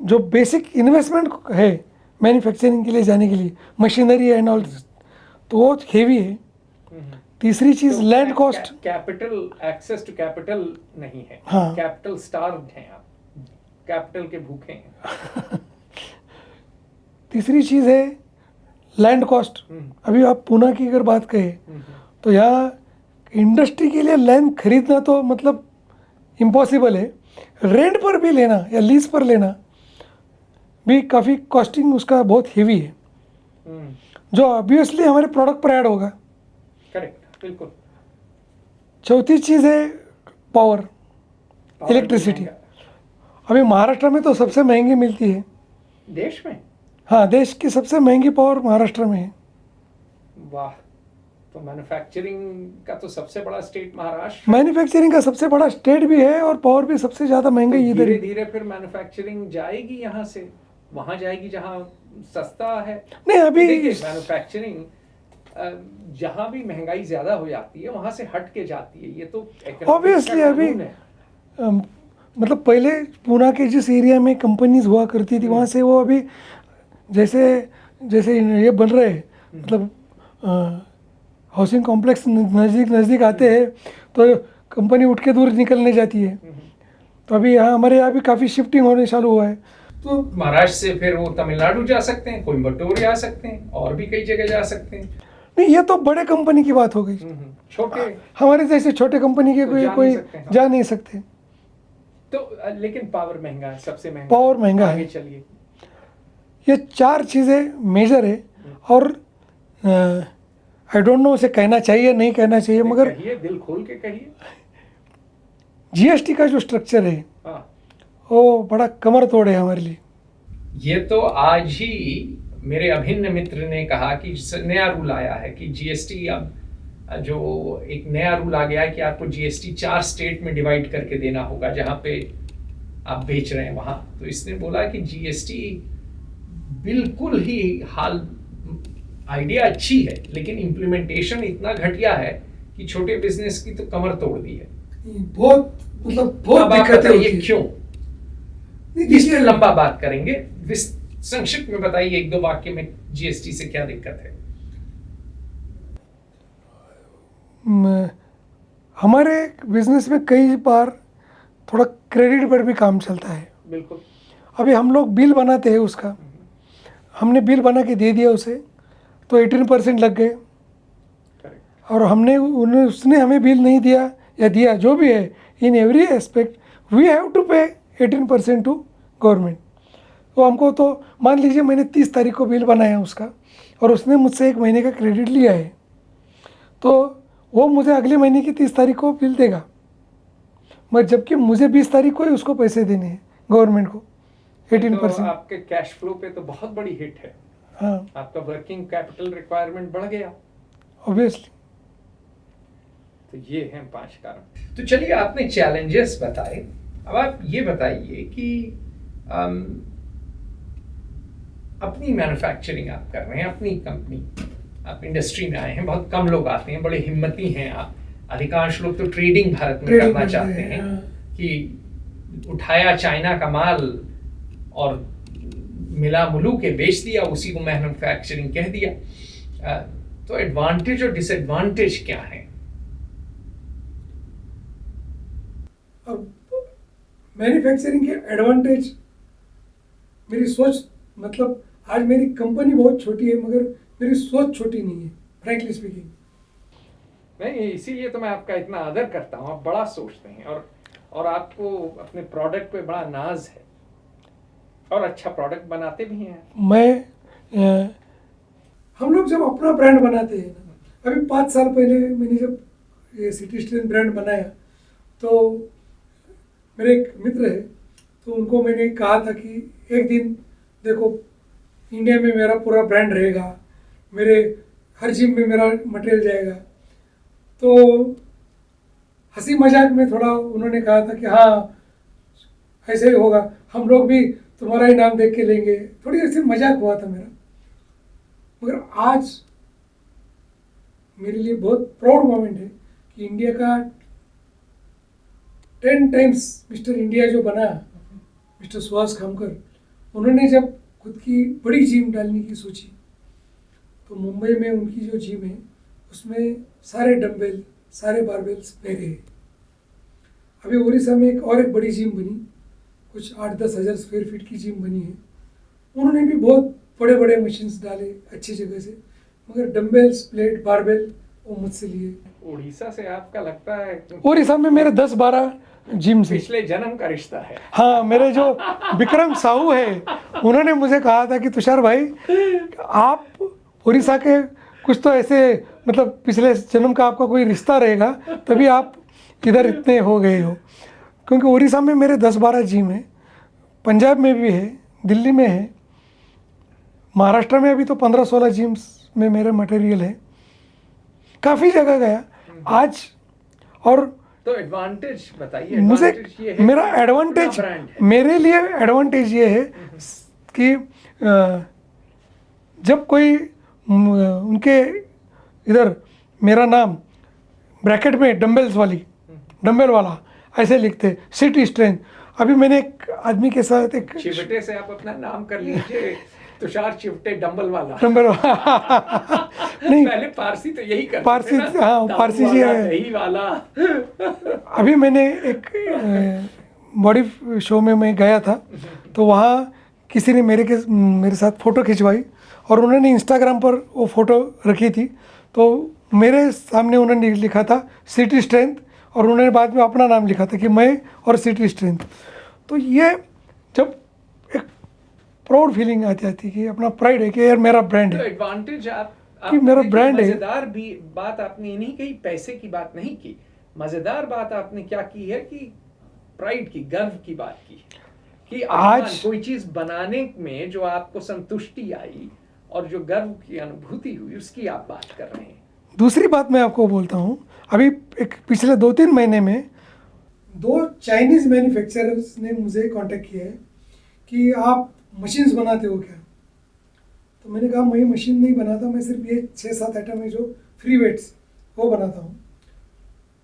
जो बेसिक इन्वेस्टमेंट है मैन्युफैक्चरिंग के लिए जाने के लिए, मशीनरी एंड ऑल, तो वो हेवी है। तीसरी चीज़ तो land cost, capital, access to capital नहीं है। हाँ। कैपिटल स्टार्व्ड हैं आप, कैपिटल के भूखे हैं। तीसरी चीज़ है लैंड कॉस्ट। अभी आप पूना की अगर बात करें तो यहाँ इंडस्ट्री के लिए लैंड खरीदना तो मतलब इम्पॉसिबल है, रेंट पर भी लेना या लीज पर लेना भी काफ़ी कॉस्टिंग उसका बहुत हेवी है, जो ऑब्वियसली हमारे प्रोडक्ट पर ऐड होगा। करेक्ट, बिल्कुल। चौथी चीज़ है पावर, इलेक्ट्रिसिटी। अभी महाराष्ट्र में तो सबसे महंगी मिलती है देश में। हाँ, देश की सबसे महंगी पावर महाराष्ट्र में है। वाह, तो मैन्युफैक्चरिंग का तो सबसे बड़ा स्टेट महाराष्ट्र। मैन्युफैक्चरिंग का सबसे बड़ा स्टेट भी है और पावर भी सबसे ज़्यादा महंगा तो इधर धीरे ही। धीरे फिर मैन्युफैक्चरिंग जाएगी यहाँ से वहाँ जाएगी जहाँ सस्ता है। नहीं, अभी मैन्युफैक्चरिंग जहाँ भी महंगाई ज़्यादा हो जाती है वहाँ से हट के जाती है, ये तो ऑब्वियसली अभी मतलब पहले पूना के जिस एरिया में कंपनीज हुआ करती थी वहाँ से वो अभी जैसे जैसे ये बन रहे हैं, मतलब हाउसिंग कॉम्प्लेक्स नज़दीक आते हैं तो कंपनी उठ के दूर निकलने जाती है। तो अभी यहाँ हमारे यहाँ भी काफ़ी शिफ्टिंग होने चालू हुआ है। तो महाराष्ट्र से फिर वो तमिलनाडु जा सकते हैं, कोयम्बटूर जा सकते हैं, और भी कई जगह जा सकते हैं। नहीं, ये तो बड़े कंपनी की बात हो गई। छोटे हमारे जैसे छोटे कंपनी के कोई जा नहीं सकते। तो लेकिन पावर महंगा है, सबसे महंगा पावर महंगा है। चलिए, ये चार चीज़ें मेजर है और आई डोंट नो उसे कहना चाहिए नहीं कहना चाहिए, मगर कहिए, दिल खोल के कहिए। जीएसटी का जो स्ट्रक्चर है हाँ, वो बड़ा कमर तोड़ है हमारे लिए। ये तो आज ही मेरे अभिन्न मित्र ने कहा कि नया रूल आया है कि जीएसटी, अब जो एक नया रूल आ गया है कि आपको जीएसटी 4 स्टेट में डिवाइड करके देना होगा जहाँ पे आप बेच रहे हैं वहाँ। तो इसने बोला कि जीएसटी बिल्कुल ही आइडिया अच्छी है, लेकिन इम्प्लीमेंटेशन इतना घटिया है कि छोटे बिजनेस की तो कमर तोड़ दी है। बहुत अब आप बताइए क्यों? इस पे लंबा बात करेंगे, संक्षिप्त में बताइए 1-2 वाक्य में जीएसटी से क्या दिक्कत है? हमारे बिजनेस में कई बार थोड़ा क्रेडिट पर भी काम चलता है। बिल्कुल। अभी हम लोग बिल बनाते हैं, उसका हमने बिल बना के दे दिया उसे, तो 18% लग गए। और उसने हमें बिल नहीं दिया या दिया, जो भी है, in every aspect we have to pay 18% to government. तो हमको तो मान लीजिए मैंने 30 तारीख को बिल बनाया उसका और उसने मुझसे 1 महीने का क्रेडिट लिया है, तो वो मुझे अगले महीने की 30 तारीख को बिल देगा, मगर जबकि मुझे 20 तारीख को ही उसको पैसे देने हैं गवर्नमेंट को 18%। तो आपके कैश फ्लो पे तो बहुत बड़ी हिट है। हाँ, आपका वर्किंग कैपिटल रिक्वायरमेंट बढ़ गया ऑब्वियसली। तो ये हैं 5 कारण। तो चलिए, आपने चैलेंजेस बताए, अब आप ये बताइए कि अपनी मैन्युफैक्चरिंग आप कर रहे हैं, अपनी कंपनी, आप इंडस्ट्री में आए हैं, बहुत कम लोग आते हैं, बड़े हिम्मती हैं आप। अधिकांश लोग तो ट्रेडिंग भारत में करना चाहते हैं कि उठाया चाइना का माल और मिला मुलू के बेच दिया, उसी को मैन्युफैक्चरिंग कह दिया। तो एडवांटेज और डिसएडवांटेज क्या है? अब मैन्युफैक्चरिंग के एडवांटेज, मेरी सोच, मतलब आज मेरी कंपनी बहुत छोटी है मगर मेरी सोच छोटी नहीं है, फ्रैंकली स्पीकिंग। नहीं, इसीलिए तो मैं आपका इतना आदर करता हूँ, आप बड़ा सोचते हैं और आपको अपने प्रोडक्ट पे बड़ा नाज है और अच्छा प्रोडक्ट बनाते भी हैं। मैं हम लोग जब अपना ब्रांड बनाते हैं ना, अभी 5 साल पहले मैंने जब ये सिटी स्ट्रेंथ ब्रांड बनाया तो मेरे एक मित्र है, तो उनको मैंने कहा था कि एक दिन देखो इंडिया में मेरा पूरा ब्रांड रहेगा, मेरे हर जिम में मेरा मटेरियल जाएगा। तो हंसी मजाक में थोड़ा उन्होंने कहा था कि हाँ ऐसे ही होगा, हम लोग भी तुम्हारा ही नाम देख के लेंगे, थोड़ी ऐसे मजाक हुआ था मेरा। मगर आज मेरे लिए बहुत प्राउड मोमेंट है कि इंडिया का 10 टाइम्स मिस्टर इंडिया जो बना मिस्टर सुहास खामकर, उन्होंने जब खुद की बड़ी जिम डालने की सोची तो मुंबई में उनकी जो जिम है उसमें सारे डंबल सारे बारबेल्स मेरे हैं। अभी उड़ीसा में एक और एक बड़ी जिम बनी, कुछ 8-10 हज़ार स्क्वायर फीट की जिम बनी है, उन्होंने भी बहुत बड़े बड़े मशीन्स डाले अच्छी जगह से, मगर डंबल्स प्लेट बारबेल वो मुझसे लिए। उड़ीसा से आपका लगता है उड़ीसा में मेरे 10-12 जिम से पिछले जन्म का रिश्ता है। हाँ, मेरे जो विक्रम साहू है उन्होंने मुझे कहा था कि तुषार भाई आप उड़ीसा के कुछ तो ऐसे मतलब पिछले जन्म का आपका कोई रिश्ता रहेगा तभी आप इधर इतने हो गए हो, क्योंकि उड़ीसा में मेरे 10-12 जिम है, पंजाब में भी है, दिल्ली में है, महाराष्ट्र में अभी तो 15-16 जिम्स में मेरे मटेरियल है, काफ़ी जगह गया आज। और तो एडवांटेज बताइए, मुझे एडवांटेज ये है मेरा कि एडवांटेज अपना ब्रांड है। मेरे लिए एडवांटेज ये है कि जब कोई उनके इधर मेरा नाम ब्रैकेट में डंबल वाला ऐसे लिखते सिटी स्ट्रेंथ। अभी मैंने एक आदमी के साथ एक चिवटे से आप अपना नाम कर लीजिए, तुषार चिवटे डंबल वाला। डंबल नहीं, पहले पारसी तो यही करते पारसी, थे ना, हाँ, दारू पारसी जी वाला, है। दही वाला। अभी मैंने एक बॉडी शो में मैं गया था तो वहाँ किसी ने मेरे साथ फ़ोटो खिंचवाई और उन्होंने इंस्टाग्राम पर वो फ़ोटो रखी थी, तो मेरे सामने उन्होंने लिखा था सिटी स्ट्रेंथ और उन्होंने बाद में अपना नाम लिखा था कि मैं और सिटी स्ट्रेंथ। तो ये जब एक प्राउड फीलिंग आती है कि अपना प्राइड है कि यार मेरा ब्रांड तो है, एडवांटेज आप कि मेरा ब्रांड है। मजेदार भी बात आपने ये नहीं कही, पैसे की बात नहीं की, मजेदार बात आपने क्या की है कि प्राइड की, गर्व की बात की, कि आज कोई चीज बनाने में जो आपको संतुष्टि आई और जो गर्व की अनुभूति हुई उसकी आप बात कर रहे हैं। दूसरी बात मैं आपको बोलता हूँ, अभी एक पिछले 2-3 महीने में 2 चाइनीज़ मैन्युफैक्चरर्स ने मुझे कांटेक्ट किया है कि आप मशीन्स बनाते हो क्या? तो मैंने कहा मैं मशीन नहीं बनाता, मैं सिर्फ ये 6-7 आइटम है जो फ्री वेट्स वो बनाता हूँ।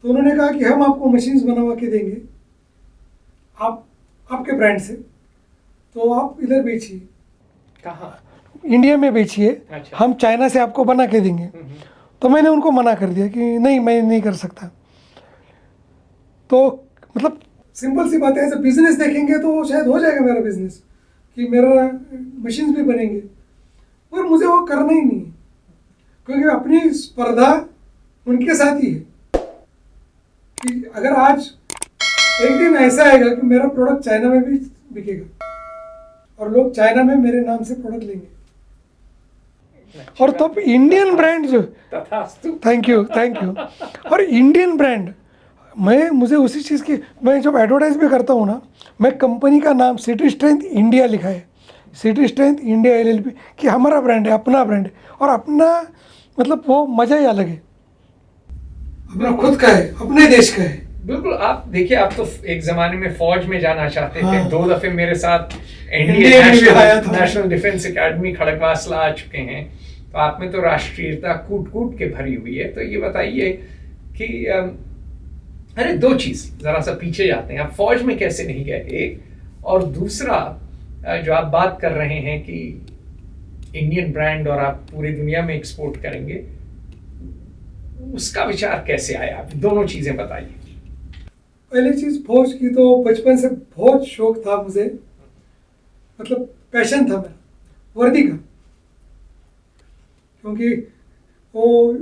तो उन्होंने कहा कि हम आपको मशीन्स बनवा के देंगे आप आपके ब्रांड से, तो आप इधर बेचिए। कहाँ? इंडिया में बेचिए। अच्छा। हम चाइना से आपको बना के देंगे। तो मैंने उनको मना कर दिया कि नहीं, मैं नहीं कर सकता। तो मतलब सिंपल सी बात है, ऐसे बिजनेस देखेंगे तो शायद हो जाएगा मेरा बिजनेस कि मेरा मशीन्स भी बनेंगे, पर मुझे वो करना ही नहीं है क्योंकि अपनी स्पर्धा उनके साथ ही है कि अगर आज एक दिन ऐसा आएगा कि मेरा प्रोडक्ट चाइना में भी बिकेगा और लोग चाइना में मेरे नाम से प्रोडक्ट लेंगे और तब इंडियन ब्रांड जो तथास्तु। थैंक यू और इंडियन ब्रांड मुझे उसी चीज़ की, मैं जब एडवर्टाइज भी करता हूँ ना, मैं कंपनी का नाम सिटी स्ट्रेंथ इंडिया लिखा है, सिटी स्ट्रेंथ इंडिया LLP, कि हमारा ब्रांड है, अपना ब्रांड है और अपना मतलब वो मज़ा ही अलग है, अपना खुद का है, अपने देश का है। बिल्कुल। आप देखिए, आप तो एक जमाने में फौज में जाना चाहते थे। हाँ। 2 दफे मेरे साथ NDA में भी आया था। नेशनल डिफेंस एकेडमी खड़गवासला आ चुके हैं, तो आप में तो राष्ट्रीयता कूट कूट के भरी हुई है। तो ये बताइए कि अरे 2 चीज जरा सा पीछे जाते हैं, आप फौज में कैसे नहीं गए, एक, और दूसरा जो आप बात कर रहे हैं कि इंडियन ब्रांड और आप पूरी दुनिया में एक्सपोर्ट करेंगे, उसका विचार कैसे आया? आप दोनों चीजें बताइए। पहली चीज़ फौज की, तो बचपन से बहुत शौक था मुझे, मतलब पैशन था मेरा वर्दी का, क्योंकि वो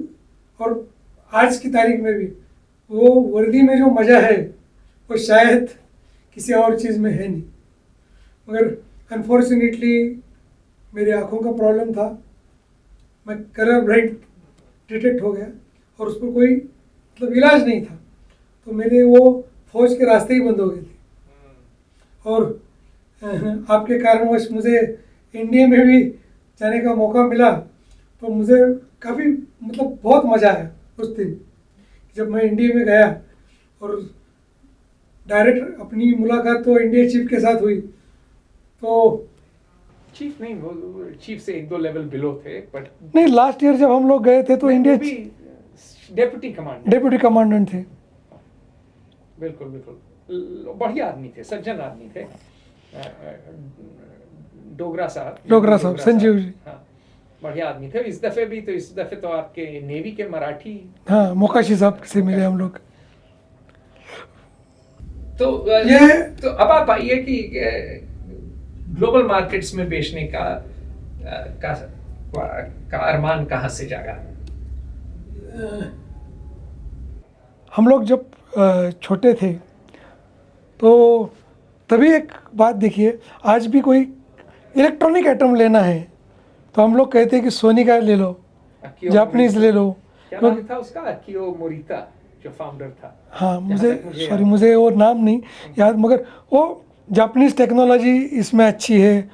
और आज की तारीख में भी वो वर्दी में जो मज़ा है वो शायद किसी और चीज़ में है नहीं। मगर अनफॉर्चुनेटली मेरी आँखों का प्रॉब्लम था, मैं कलर ब्लाइंड डिटेक्ट हो गया और उस पर कोई मतलब इलाज नहीं था, तो मेरे वो फौज के रास्ते ही बंद हो गए थे। और आपके कारणवश मुझे इंडिया में भी जाने का मौका मिला, तो मुझे काफ़ी मतलब बहुत मज़ा आया उस दिन जब मैं इंडिया में गया और डायरेक्ट अपनी मुलाकात तो इंडिया चीफ के साथ हुई। तो चीफ नहीं, वो चीफ से 1-2 लेवल बिलो थे, बट नहीं, लास्ट ईयर जब हम लोग गए थे तो इंडिया भी डेप्यूटी कमांडर, डेप्यूटी कमांडेंट थे। बिल्कुल बिल्कुल, बढ़िया आदमी थे, सज्जन आदमी थे। डोगरा साहब, संजीव जी, हाँ, बढ़िया आदमी थे। इस दफे तो आपके नेवी के मराठी, हाँ, मोकाशी साहब से मिले हम लोग। तो ये तो अब आप आइए कि ग्लोबल मार्केट्स में बेचने का अरमान कहाँ से जागा? हम लोग जब छोटे थे तो तभी एक बात देखिए, आज भी कोई इलेक्ट्रॉनिक आइटम लेना है तो हम लोग कहते हैं कि सोनी का ले लो, अकियो जापानीज ले लो। क्या नाम था उसका? अकियो मोरिता जो फाउंडर था। हाँ, मुझे सॉरी, मुझे वो नाम नहीं याद, मगर वो जापानीज टेक्नोलॉजी इसमें अच्छी है,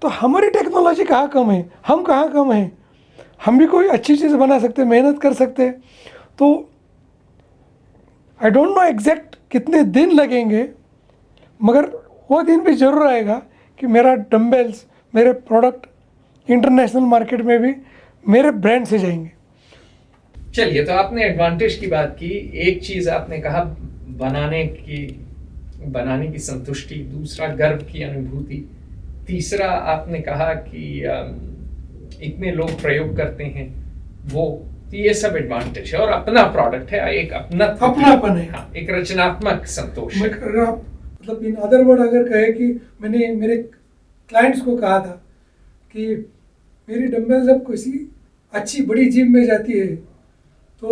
तो हमारी टेक्नोलॉजी कहाँ कम है, हम कहाँ कम हैं, हम भी कोई अच्छी चीज़ बना सकते, मेहनत कर सकते। तो आई डोंट नो एग्जैक्ट कितने दिन लगेंगे, मगर वो दिन भी ज़रूर आएगा कि मेरा डम्बेल्स, मेरे प्रोडक्ट इंटरनेशनल मार्केट में भी मेरे ब्रांड से जाएंगे। चलिए, तो आपने एडवांटेज की बात की, एक चीज़ आपने कहा बनाने की संतुष्टि, दूसरा गर्व की अनुभूति, तीसरा आपने कहा कि इतने लोग प्रयोग करते हैं वो, तो ये सब एडवांटेज है और अपना प्रोडक्ट है, एक अपनापन है, हाँ, एक रचनात्मक संतोष है। अगर आप मतलब इन अदर वर्ड अगर कहे कि मैंने मेरे क्लाइंट्स को कहा था कि मेरी डम्बल जब किसी अच्छी बड़ी जिम में जाती है तो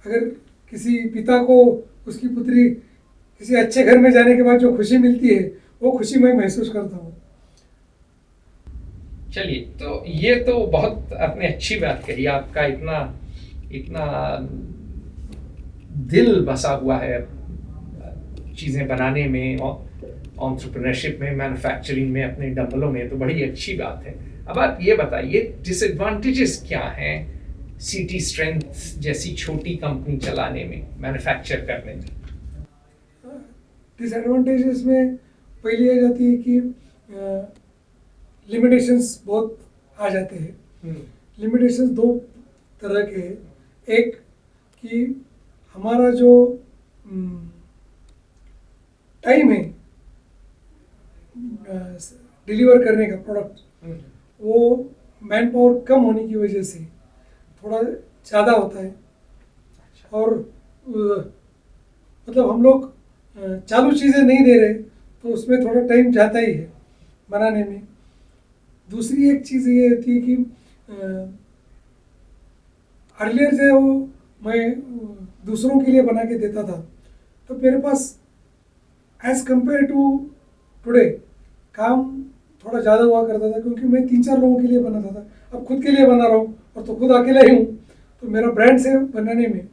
अगर किसी पिता को उसकी पुत्री किसी अच्छे घर में जाने के बाद जो खुशी मिलती है वो खुशी मैं महसूस करता हूँ। चलिए, तो ये तो बहुत आपने अच्छी बात कही, आपका इतना दिल बसा हुआ है चीज़ें बनाने में, एंटरप्रेन्योरशिप में, मैन्युफैक्चरिंग में, अपने डंबलों में, तो बड़ी अच्छी बात है। अब आप ये बताइए डिसएडवांटेजेस क्या हैं सिटी स्ट्रेंथ जैसी छोटी कंपनी चलाने में, मैन्युफैक्चर करने में? डिसएडवांटेजेस में पहली आ जाती है कि लिमिटेशंस बहुत आ जाते हैं। लिमिटेशंस दो तरह के हैं, एक कि हमारा जो टाइम है डिलीवर करने का प्रोडक्ट, वो मैन पावर कम होने की वजह से थोड़ा ज़्यादा होता है, और मतलब हम लोग चालू चीज़ें नहीं दे रहे तो उसमें थोड़ा टाइम जाता ही है बनाने में। दूसरी एक चीज़ ये होती है कि अर्लियर जो है वो मैं दूसरों के लिए बना के देता था, तो मेरे पास एज कंपेयर टू टुडे काम थोड़ा ज़्यादा हुआ करता था, क्योंकि मैं 3-4 लोगों के लिए बनाता था। अब खुद के लिए बना रहा हूँ और तो खुद अकेला ही हूँ, तो मेरा ब्रांड से बनाने में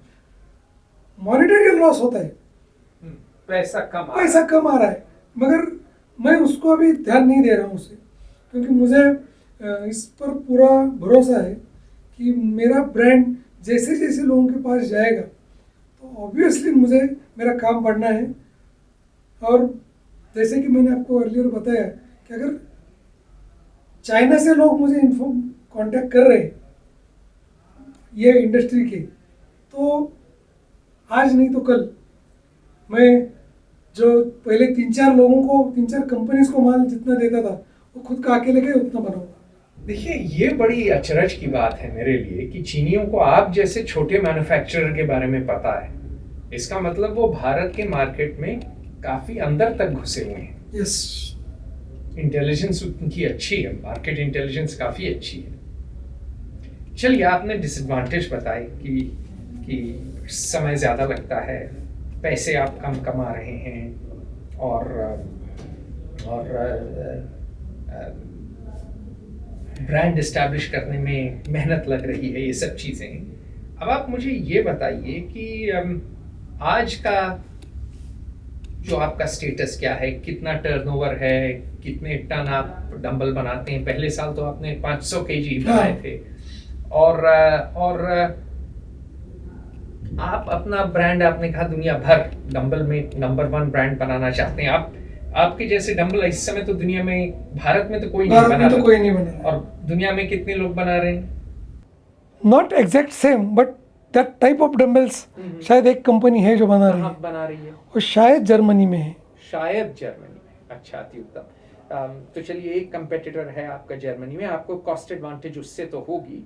मॉनिटरी लॉस होता है, पैसा कम आ रहा है, मगर मैं उसको अभी ध्यान नहीं दे रहा हूँ उसे, क्योंकि मुझे इस पर पूरा भरोसा है कि मेरा ब्रांड जैसे जैसे लोगों के पास जाएगा तो ऑब्वियसली मुझे मेरा काम बढ़ना है। और जैसे कि मैंने आपको अर्लियर बताया कि अगर चाइना से लोग मुझे कांटेक्ट कर रहे हैं ये इंडस्ट्री के, तो आज नहीं तो कल मैं जो पहले 3-4 लोगों को, 3-4 कंपनीज को माल जितना देता था वो खुद का अकेले के उतना बनाऊंगा। देखिए, ये बड़ी अचरज की बात है मेरे लिए कि चीनियों को आप जैसे छोटे मैन्युफैक्चरर के बारे में पता है। इसका मतलब वो भारत के मार्केट में काफ़ी अंदर तक घुसे हुए हैं। यस, इंटेलिजेंस उनकी अच्छी है, मार्केट इंटेलिजेंस काफ़ी अच्छी है। चलिए, आपने डिसएडवांटेज बताए कि समय ज़्यादा लगता है, पैसे आप कम कमा रहे हैं, और ब्रांड इस्टेब्लिश करने में मेहनत लग रही है, ये सब चीज़ें। अब आप मुझे ये बताइए कि आज का जो आपका स्टेटस क्या है, कितना टर्नओवर है, कितने टन आप डंबल बनाते हैं? पहले साल तो आपने 500 केजी बनाए थे, और आप अपना ब्रांड, आपने कहा दुनिया भर डंबल में नंबर 1 ब्रांड बनाना चाहते हैं आप। आपके जैसे डंबल इस समय तो दुनिया में, भारत में तो कोई नहीं बना रहा, कोई नहीं बना, और दुनिया में कितने लोग बना रहे हैं? Not exact same, but that type of dumbbells शायद एक कंपनी है जो बना रही है, वो शायद जर्मनी में है। शायद जर्मनी में। अच्छा, अति उत्तम। तो चलिए, एक कंपेटिटर है आपका जर्मनी में, आपको कॉस्ट एडवांटेज उससे तो होगी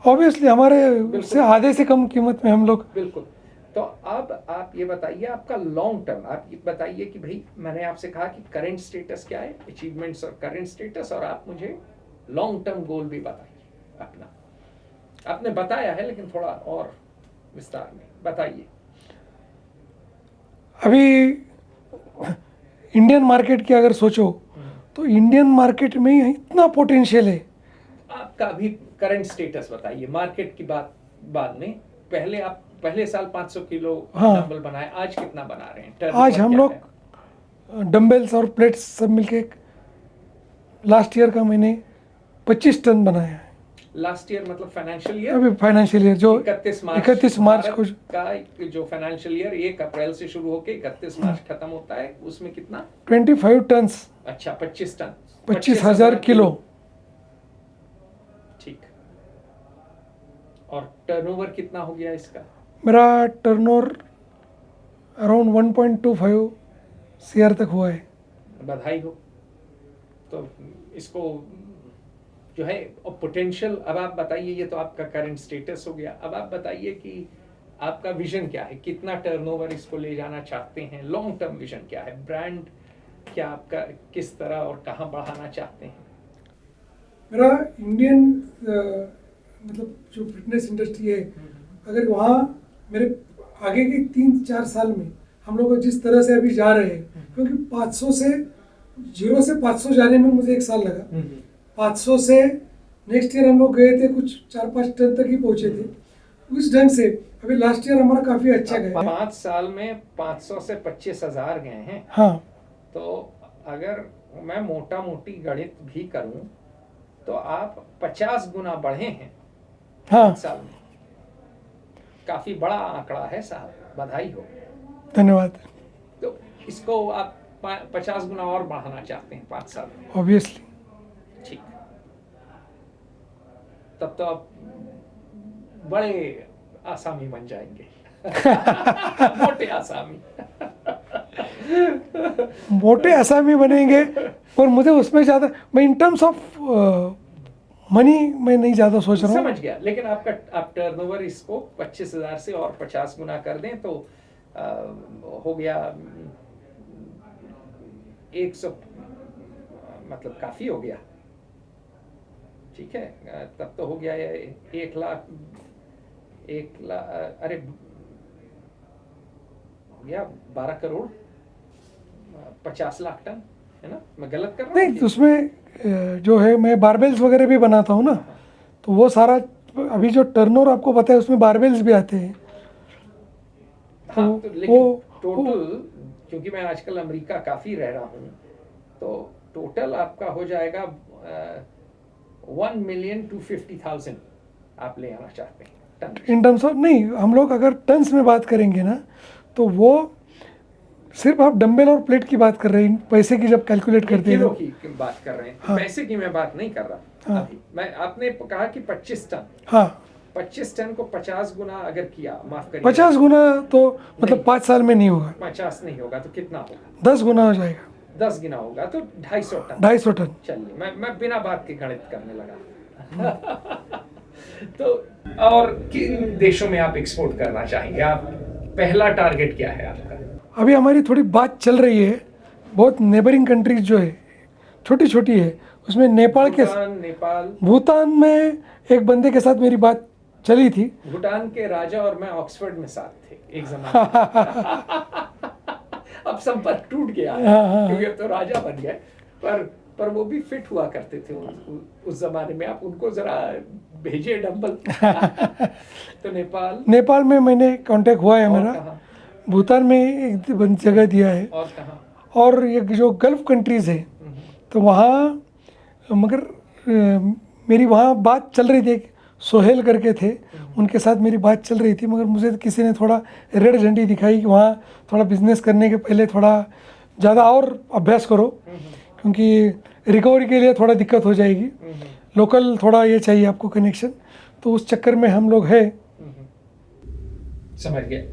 ऑब्वियसली, हमारे से आधे से कम कीमत में हम लोग। बिल्कुल। तो अब आप ये बताइए, आपका लॉन्ग टर्म, आप ये बताइए कि भाई, मैंने आपसे कहा कि करंट स्टेटस क्या है, अचीवमेंट्स और करंट स्टेटस, और आप मुझे लॉन्ग टर्म गोल भी बताइए अपना। आपने बताया है, लेकिन थोड़ा और विस्तार में बताइए। अभी इंडियन मार्केट की अगर सोचो तो इंडियन मार्केट में ही इतना पोटेंशियल है। आपका अभी करंट स्टेटस बताइए, मार्केट की बात बाद में। पहले आप पहले साल 500 किलो डंबल बनाए, आज कितना बना रहे हैं? आज हम लोग डंबल्स और प्लेट्स सब मिलके लास्ट ईयर का मैंने 25 टन बनाया है। लास्ट ईयर मतलब फाइनेंशियल ईयर? अभी फाइनेंशियल ईयर जो 31 मार्च को का जो फाइनेंशियल ईयर 1 अप्रैल से शुरू होके 31 मार्च खत्म होता है, उसमें कितना? 25 टन्स। अच्छा, 25 टन, 25,000 किलो। ठीक। और टर्नओवर कितना हो गया इसका? मेरा टर्नओवर अराउंड 1.25 CR तक हुआ है। बधाई हो। तो इसको जो है पोटेंशियल, अब आप बताइए, ये तो आपका करंट स्टेटस हो गया। अब आप बताइए कि आपका विजन क्या है, कितना टर्नओवर इसको ले जाना चाहते हैं, लॉन्ग टर्म विजन क्या है, ब्रांड क्या आपका किस तरह और कहाँ बढ़ाना चाहते हैं? मेरा इंडियन मतलब जो फिटनेस इंडस्ट्री है, अगर वहाँ मेरे आगे के 3-4 साल में हम लोग जिस तरह से अभी जा रहे हैं, क्योंकि 500 से 0 से 500 जाने में मुझे 1 साल लगा। 500 से नेक्स्ट ईयर हम लोग गए थे, कुछ 4-5 टन तक ही पहुंचे थे। उस ढंग से अभी लास्ट ईयर हमारा काफी अच्छा गया। 5 साल में 500 से 25,000 गए हैं। हाँ। तो अगर मैं मोटा मोटी गणित भी करूं तो आप 50 गुना बढ़े हैं। हाँ। साल में काफी बड़ा आंकड़ा है साहब, बधाई हो। धन्यवाद। तो इसको आप 50 गुना और बढ़ाना चाहते हैं 5 साल में? ऑब्वियसली। ठीक, तब तो आप बड़े आसामी बन जाएंगे। मोटे आसामी। मोटे आसामी बनेंगे, पर मुझे उसमें ज़्यादा, मैं इन टर्म्स ऑफ मनी मैं नहीं ज़्यादा सोच रहा हूँ। समझ गया, लेकिन आप टर्नओवर इसको 25,000 से और 50 गुना कर दें तो हो गया 100, मतलब काफ़ी हो गया। ठीक है, तब तो हो गया 1 लाख, अरे हो गया 12 करोड़ 50 लाख टन, है ना? मैं गलत कर रहा हूँ? नहीं, तो उसमें जो है, मैं बारबेल्स वगैरह भी बनाता हूँ ना, तो वो सारा अभी जो टर्नओवर आपको पता है उसमें बारबेल्स भी आते हैं। हाँ, तो लेकिन टोटल, क्योंकि मैं आजकल अमेरिका काफ़ी रह रहा हूँ, तो टोटल आपका हो जाएगा 1,250,000 आप ले आना चाहते हैं टन। इन टर्म्स ऑफ नहीं, हम लोग अगर टन्स में बात करेंगे ना, तो वो सिर्फ आप डंबल और प्लेट की बात कर रहे हैं, पैसे की जब कैलकुलेट करते हैं। किलो की बात कर रहे हैं। हाँ। पैसे की मैं बात नहीं कर रहा। हाँ। अभी मैं, आपने कहा कि 25 टन। हाँ। 25 टन को 50 गुना अगर किया, माफ करिए, 50 गुना तो मतलब 5 साल में नहीं होगा। 50 नहीं होगा तो कितना होगा? 10 गुना हो जाएगा। 10 गुना होगा तो 250 टन। 250 टन। चलिए, मैं बिना बात के गणित करने लगा। तो और किन देशों में आप एक्सपोर्ट करना चाहेंगे? आप पहला टारगेट क्या है आपका? अभी हमारी थोड़ी बात चल रही है, बहुत नेबरिंग कंट्रीज जो है छोटी छोटी है, उसमें नेपाल भूटान में एक बंदे के साथ मेरी बात चली थी। भूटान के राजा और मैं ऑक्सफोर्ड में साथ थे एक जमाने में। अब संपर्क टूट गया, क्योंकि अब तो राजा बन गए, पर पर वो भी फिट हुआ करते थे उस जमाने में। आप उनको जरा भेजिए डंबल। तो नेपाल में मैंने कांटेक्ट हुआ है मेरा। कहाँ? भूटान में एक जगह दिया है। और कहाँ? और ये जो गल्फ कंट्रीज़ है तो वहाँ, मगर मेरी वहाँ बात चल रही थी, सोहेल करके थे, उनके साथ मेरी बात चल रही थी, मगर मुझे तो किसी ने थोड़ा रेड झंडी दिखाई कि वहाँ थोड़ा बिजनेस करने के पहले थोड़ा ज़्यादा और अभ्यास करो, क्योंकि रिकवरी के लिए थोड़ा दिक्कत हो जाएगी, लोकल थोड़ा ये चाहिए आपको कनेक्शन। तो उस चक्कर में हम लोग है। समझ गए।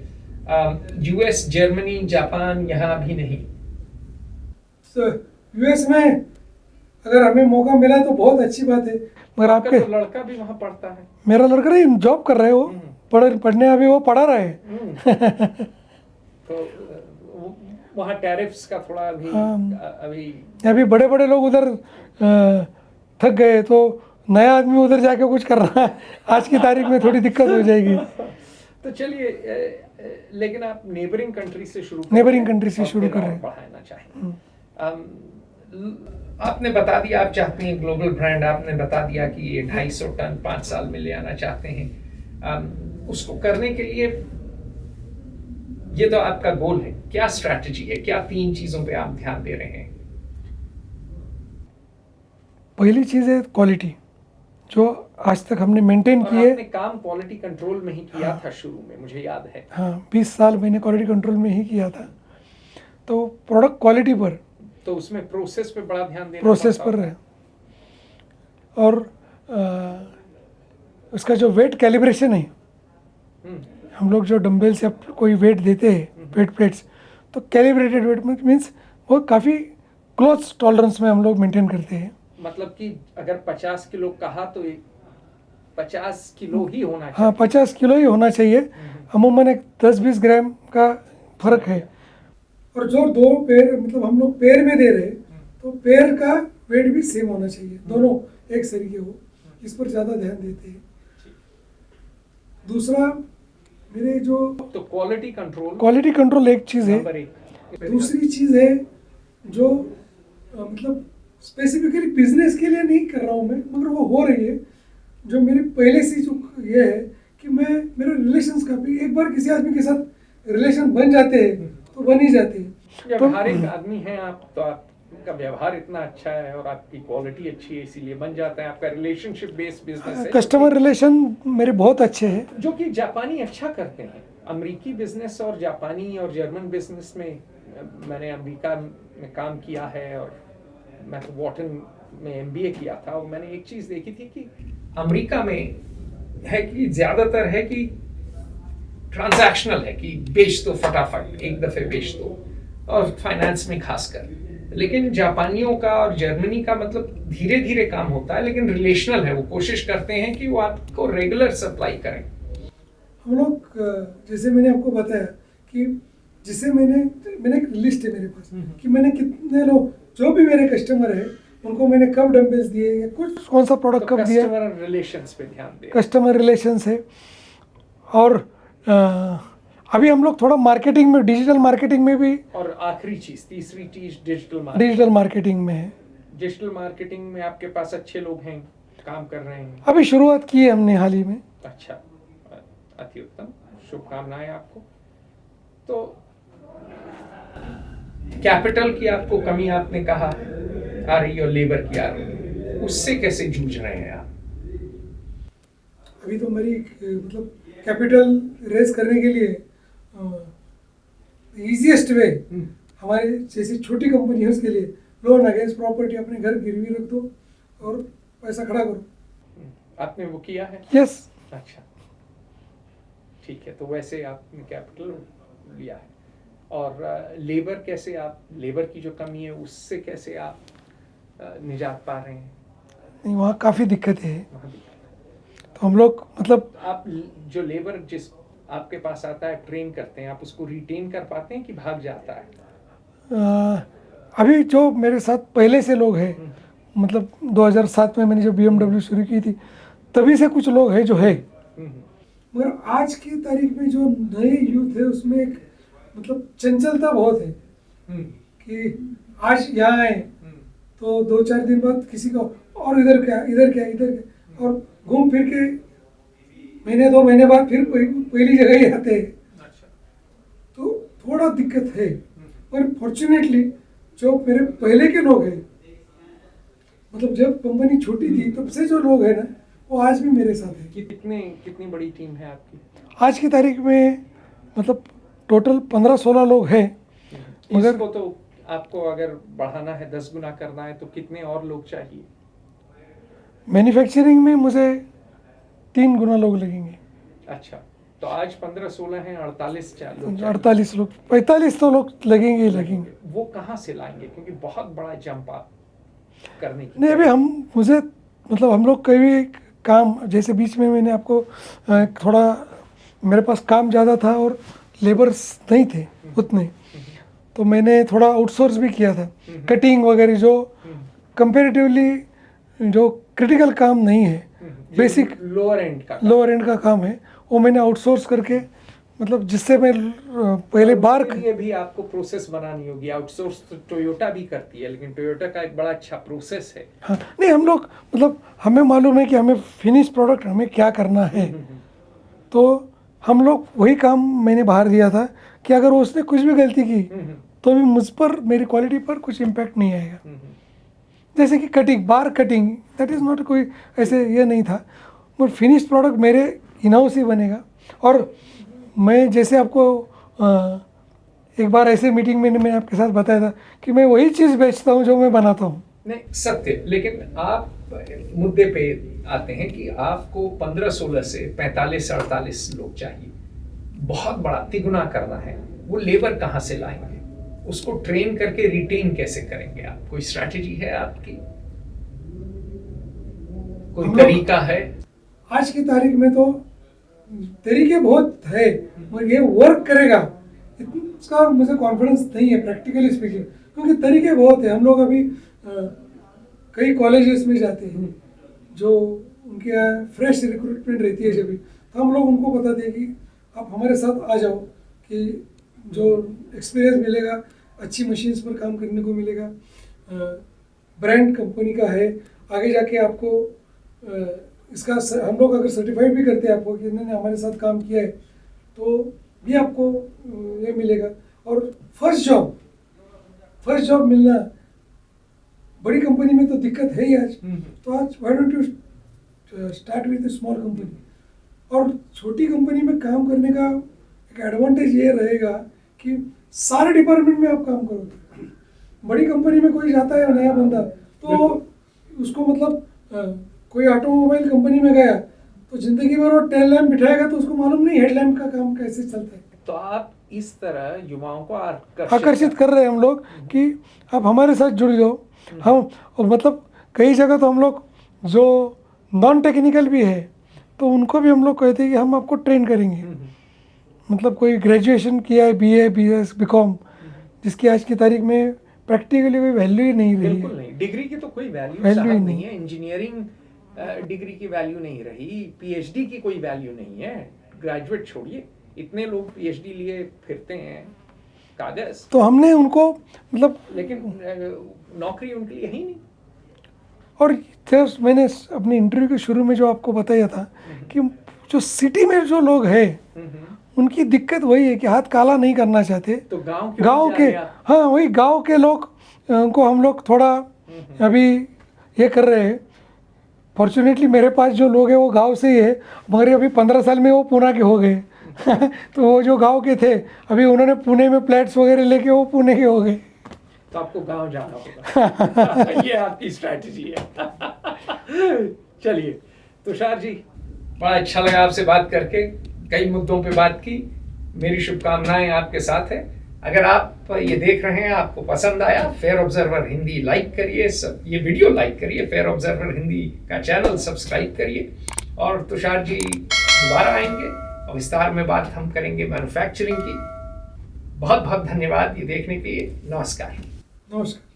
यूएस, जर्मनी, जापान यहाँ भी नहीं? यूएस में अगर हमें मौका मिला तो बहुत अच्छी बात है, मगर आपके तो लड़का भी वहाँ पढ़ता है? मेरा लड़का नहीं, जॉब कर रहे हैं वो, पढ़ने अभी वो पढ़ा रहे हैं। तो वहाँ टैरिफ्स का थोड़ा अभी बड़े बड़े लोग उधर थक गए, तो नया आदमी उधर जाके कुछ कर रहा है, आज की तारीख में थोड़ी दिक्कत हो जाएगी। तो चलिए, लेकिन आप नेबरिंग कंट्री से शुरू कर रहे हैं, बढ़ाना चाहिए। आपने बता दिया आप चाहते हैं ग्लोबल ब्रांड, आपने बता दिया कि ये 250 टन 5 साल में ले आना चाहते हैं। उसको करने के लिए ये तो आपका गोल है, क्या स्ट्रैटेजी है, क्या 3 चीजों पे आप ध्यान दे रहे हैं? पहली चीज है क्वालिटी, जो आज तक हमने मेंटेन की है। आपने काम क्वालिटी कंट्रोल में ही किया था शुरू में, मुझे याद है। हाँ, 20 साल मैंने क्वालिटी कंट्रोल में ही किया था। तो प्रोडक्ट क्वालिटी पर, तो उसमें प्रोसेस पे बड़ा ध्यान देना, प्रोसेस पर है। और उसका जो वेट कैलिब्रेशन है, हम लोग जो डंबल से कोई वेट देते हैं, वेट प्लेट्स, तो कैलिब्रेटेड वेट मीन्स वो काफ़ी क्लोज टॉलरेंस में हम लोग मेंटेन करते हैं। मतलब कि अगर 50 किलो कहा तो 50 किलो ही होना चाहिए। हाँ, 50 किलो ही होना चाहिए। अमूमन एक 10-20 ग्राम का फर्क है। और जो 2 पैर, मतलब हम लोग पैर में दे रहे हैं, तो पैर का वेट भी सेम होना चाहिए, दोनों एक सरीके हो, इस पर ज़्यादा ध्यान देते हैं। दूसरा मेरे जो तो क्वालिटी कंट्रोल एक चीज़ है। दूसरी चीज़ है जो मतलब स्पेसिफिकली बिजनेस के लिए नहीं कर रहा हूँ मैं, मगर वो हो रही है, जो मेरी पहले से जो ये है कि मैं मेरे रिलेशंस का भी, एक बार किसी आदमी के साथ रिलेशन बन जाते हैं तो बन ही जाते हैं। व्यवहारिक आदमी हैं आप, तो आपका व्यवहार इतना अच्छा है और आपकी क्वालिटी अच्छी है, इसीलिए बन जाता है। आपका रिलेशनशिप बेस्ड बिजनेस है, कस्टमर रिलेशन मेरे बहुत अच्छे हैं, जो कि जापानी अच्छा करते हैं। अमेरिकी बिजनेस और जापानी और जर्मन बिजनेस में, मैंने अमेरिका में काम किया है और मैं तो वॉटन में MBA किया था, और मैंने एक चीज़ देखी थी कि अमेरिका में है कि ज़्यादातर है कि ट्रांजैक्शनल है, कि बेच दो फटाफट, एक दफ़े बेच दो, और फाइनेंस में खासकर। लेकिन जापानियों का और जर्मनी का मतलब धीरे धीरे काम होता है, लेकिन रिलेशनल है। वो कोशिश करते हैं कि वो आपको रेगुलर सप्लाई करें। हम लोग, जैसे मैंने आपको बताया कि जिसे मैंने एक लिस्ट है मेरे पास कि मैंने कितने लोग, जो भी मेरे कस्टमर है, उनको मैंने कब डंबल्स दिए या कुछ कौन सा प्रोडक्ट कब दिया। कस्टमर रिलेशंस पे ध्यान दें। कस्टमर रिलेशंस है। और अभी हम लोग थोड़ा मार्केटिंग में, डिजिटल मार्केटिंग में भी, और आखिरी चीज, तीसरी चीज डिजिटल मार्केटिंग में है। डिजिटल मार्केटिंग में आपके पास अच्छे लोग हैं, काम कर रहे हैं? अभी शुरुआत की है हमने हाल ही में। अच्छा, अति उत्तम, शुभकामनाएं आपको। तो कैपिटल की आपको कमी, आपने कहा, आ रही है और लेबर की आ रही है, उससे कैसे जूझ रहे हैं आप? अभी तो मेरी मतलब कैपिटल रेज करने के लिए इजीएस्ट वे हमारे जैसी छोटी कंपनी है उसके लिए लोन अगेंस्ट प्रॉपर्टी, अपने घर गिरवी रख दो और पैसा खड़ा करो। आपने वो किया है? यस। अच्छा, ठीक है। तो वैसे आपने कैपिटल लिया है। और लेबर कैसे, आप लेबर की जो कमी है उससे कैसे आप निजात पा रहे हैं? नहीं, वहाँ काफ़ी दिक्कत है। तो हम लोग मतलब, आप जो लेबर जिस आपके पास आता है, ट्रेन करते हैं, आप उसको रिटेन कर पाते हैं कि भाग जाता है? अभी जो मेरे साथ पहले से लोग हैं, मतलब 2007 में मैंने जब BMW शुरू की थी, तभी से कुछ लोग हैं जो है, मगर आज की तारीख में जो नए यूथ है उसमें एक मतलब चंचलता बहुत है कि आज यहाँ आए तो 2-4 दिन बाद किसी का और इधर क्या इधर क्या इधर क्या, और घूम फिर के महीने 2 महीने बाद फिर पहली जगह ही आते हैं। अच्छा। तो थोड़ा दिक्कत है, पर फॉर्चुनेटली जो मेरे पहले के लोग हैं, मतलब जब कंपनी छोटी थी तब से जो लोग हैं ना, वो आज भी मेरे साथ हैं। कितनी बड़ी टीम है आपकी? आज की तारीख में मतलब टोटल 15-16 लोग हैं। मगर इसको तो आपको अगर बढ़ाना है, 10 गुना करना है, तो कितने और लोग चाहिए? मैन्युफैक्चरिंग में मुझे 3 गुना लोग लगेंगे। अच्छा, तो आज 15-16 हैं, 48 लोग चाहिए। 48 लोग, 45 तो लोग लगेंगे ही लगेंगे। वो कहाँ से लाएंगे, क्योंकि बहुत बड़ा जंप आप करने की नहीं, अभी मुझे मतलब हम लोग कभी काम, जैसे बीच में मैंने आपको थोड़ा, मेरे पास काम ज़्यादा था और लेबर्स नहीं थे उतने, तो मैंने थोड़ा आउटसोर्स भी किया था। कटिंग वगैरह जो कंपैरेटिवली जो क्रिटिकल काम नहीं है, बेसिक लोअर एंड का काम है, वो मैंने आउटसोर्स करके, मतलब जिससे मैं पहले बार के लिए भी आपको प्रोसेस बनानी होगी। आउटसोर्स तो टोयोटा भी करती है, लेकिन टोयोटा का एक बड़ा अच्छा प्रोसेस है। हाँ, नहीं हम लोग मतलब हमें मालूम है कि हमें फिनिश प्रोडक्ट हमें क्या करना है, तो हम लोग वही काम मैंने बाहर दिया था कि अगर उसने कुछ भी गलती की तो भी मुझ पर, मेरी क्वालिटी पर कुछ इम्पैक्ट नहीं आएगा। जैसे कि cutting, bar cutting, that is not कोई ऐसे ये नहीं था, बट फिनिश प्रोडक्ट मेरे इन हाउस ही बनेगा। और मैं जैसे आपको एक बार ऐसे मीटिंग में मैंने आपके साथ बताया था कि मैं वही चीज़ बेचता हूँ जो मैं बनाता हूँ। नहीं, सत्य, लेकिन आप मुद्दे पे आते हैं कि आपको 15-16 से 45-48 लोग चाहिए, बहुत बड़ा तिगुना करना है। वो लेबर कहाँ से लाएंगे, उसको ट्रेन करके रिटेन कैसे करेंगे आप? कोई स्ट्रैटेजी है आपकी, कोई तरीका है? आज की तारीख में तो तरीके बहुत है, और ये वर्क करेगा इसका मुझे कॉन्फिडेंस नहीं है प्रैक्टिकली स्पीकिंग, क्योंकि तरीके बहुत है। हम लोग अभी कई कॉलेजेस में जाते हैं, जो उनके यहाँ फ्रेश रिक्रूटमेंट रहती है जब, तो हम लोग उनको बताते हैं कि आप हमारे साथ आ जाओ, कि जो एक्सपीरियंस मिलेगा, अच्छी मशीन्स पर काम करने को मिलेगा, ब्रांड कंपनी का है, आगे जाके आपको इसका हम लोग अगर सर्टिफाइड भी करते हैं आपको कि इन्होंने हमारे साथ काम किया है, तो भी आपको ये मिलेगा। और फर्स्ट जॉब मिलना बड़ी कंपनी में तो दिक्कत है ही आज। तो आज why don't you start with small company. और छोटी कंपनी में काम करने का एक एडवांटेज ये रहेगा कि सारे डिपार्टमेंट में आप काम करोगे। बड़ी कंपनी में कोई जाता है नया बंदा, तो उसको मतलब कोई ऑटोमोबाइल कंपनी में गया तो जिंदगी भर वो टेल लैम्प बिठाएगा, तो उसको मालूम नहीं हेडलैम्प का काम कैसे चलता है। तो आप इस तरह युवाओं को आकर्षित कर रहे हैं हम लोग कि आप हमारे साथ जुड़ जाओ। हम, और मतलब कई जगह तो हम लोग जो नॉन टेक्निकल भी है, तो उनको भी हम लोग कहते हैं कि हम आपको ट्रेन करेंगे। मतलब कोई ग्रेजुएशन किया है, BA BS BCom, जिसकी आज की तारीख में प्रैक्टिकली कोई वैल्यू ही नहीं रही। बिल्कुल नहीं, डिग्री की तो कोई वैल्यू ही नहीं है। इंजीनियरिंग डिग्री की वैल्यू नहीं रही, PhD की कोई वैल्यू नहीं है। ग्रेजुएट छोड़िए, इतने लोग PhD लिए फिरते हैं कागज। तो हमने उनको मतलब, लेकिन नौकरी उनके लिए ही नहीं। और जस्ट मैंने अपने इंटरव्यू के शुरू में जो आपको बताया था कि जो सिटी में जो लोग हैं, उनकी दिक्कत वही है कि हाथ काला नहीं करना चाहते। तो गांव के हाँ, वही गांव के लोग को हम लोग थोड़ा अभी ये कर रहे हैं। फॉर्चुनेटली मेरे पास जो लोग हैं वो गांव से ही है, मगर अभी 15 साल में वो पुणे के हो गए। तो वो जो गांव के थे, अभी उन्होंने पुणे में फ्लैट्स वगैरह लेके वो पुणे के हो गए। तो आपको गांव जाना होगा। ये आपकी स्ट्रैटेजी है। चलिए तुषार जी, बड़ा अच्छा लगा आपसे बात करके, कई मुद्दों पे बात की। मेरी शुभकामनाएं आपके साथ है। अगर आप ये देख रहे हैं, आपको पसंद आया, फेयर ऑब्जर्वर हिंदी लाइक करिए, सब ये वीडियो लाइक करिए, फेयर ऑब्जर्वर हिंदी का चैनल सब्सक्राइब करिए। और तुषार जी दोबारा आएंगे और विस्तार में बात हम करेंगे मैन्युफैक्चरिंग की। बहुत बहुत धन्यवाद ये देखने के लिए। नमस्कार। नमस्कार।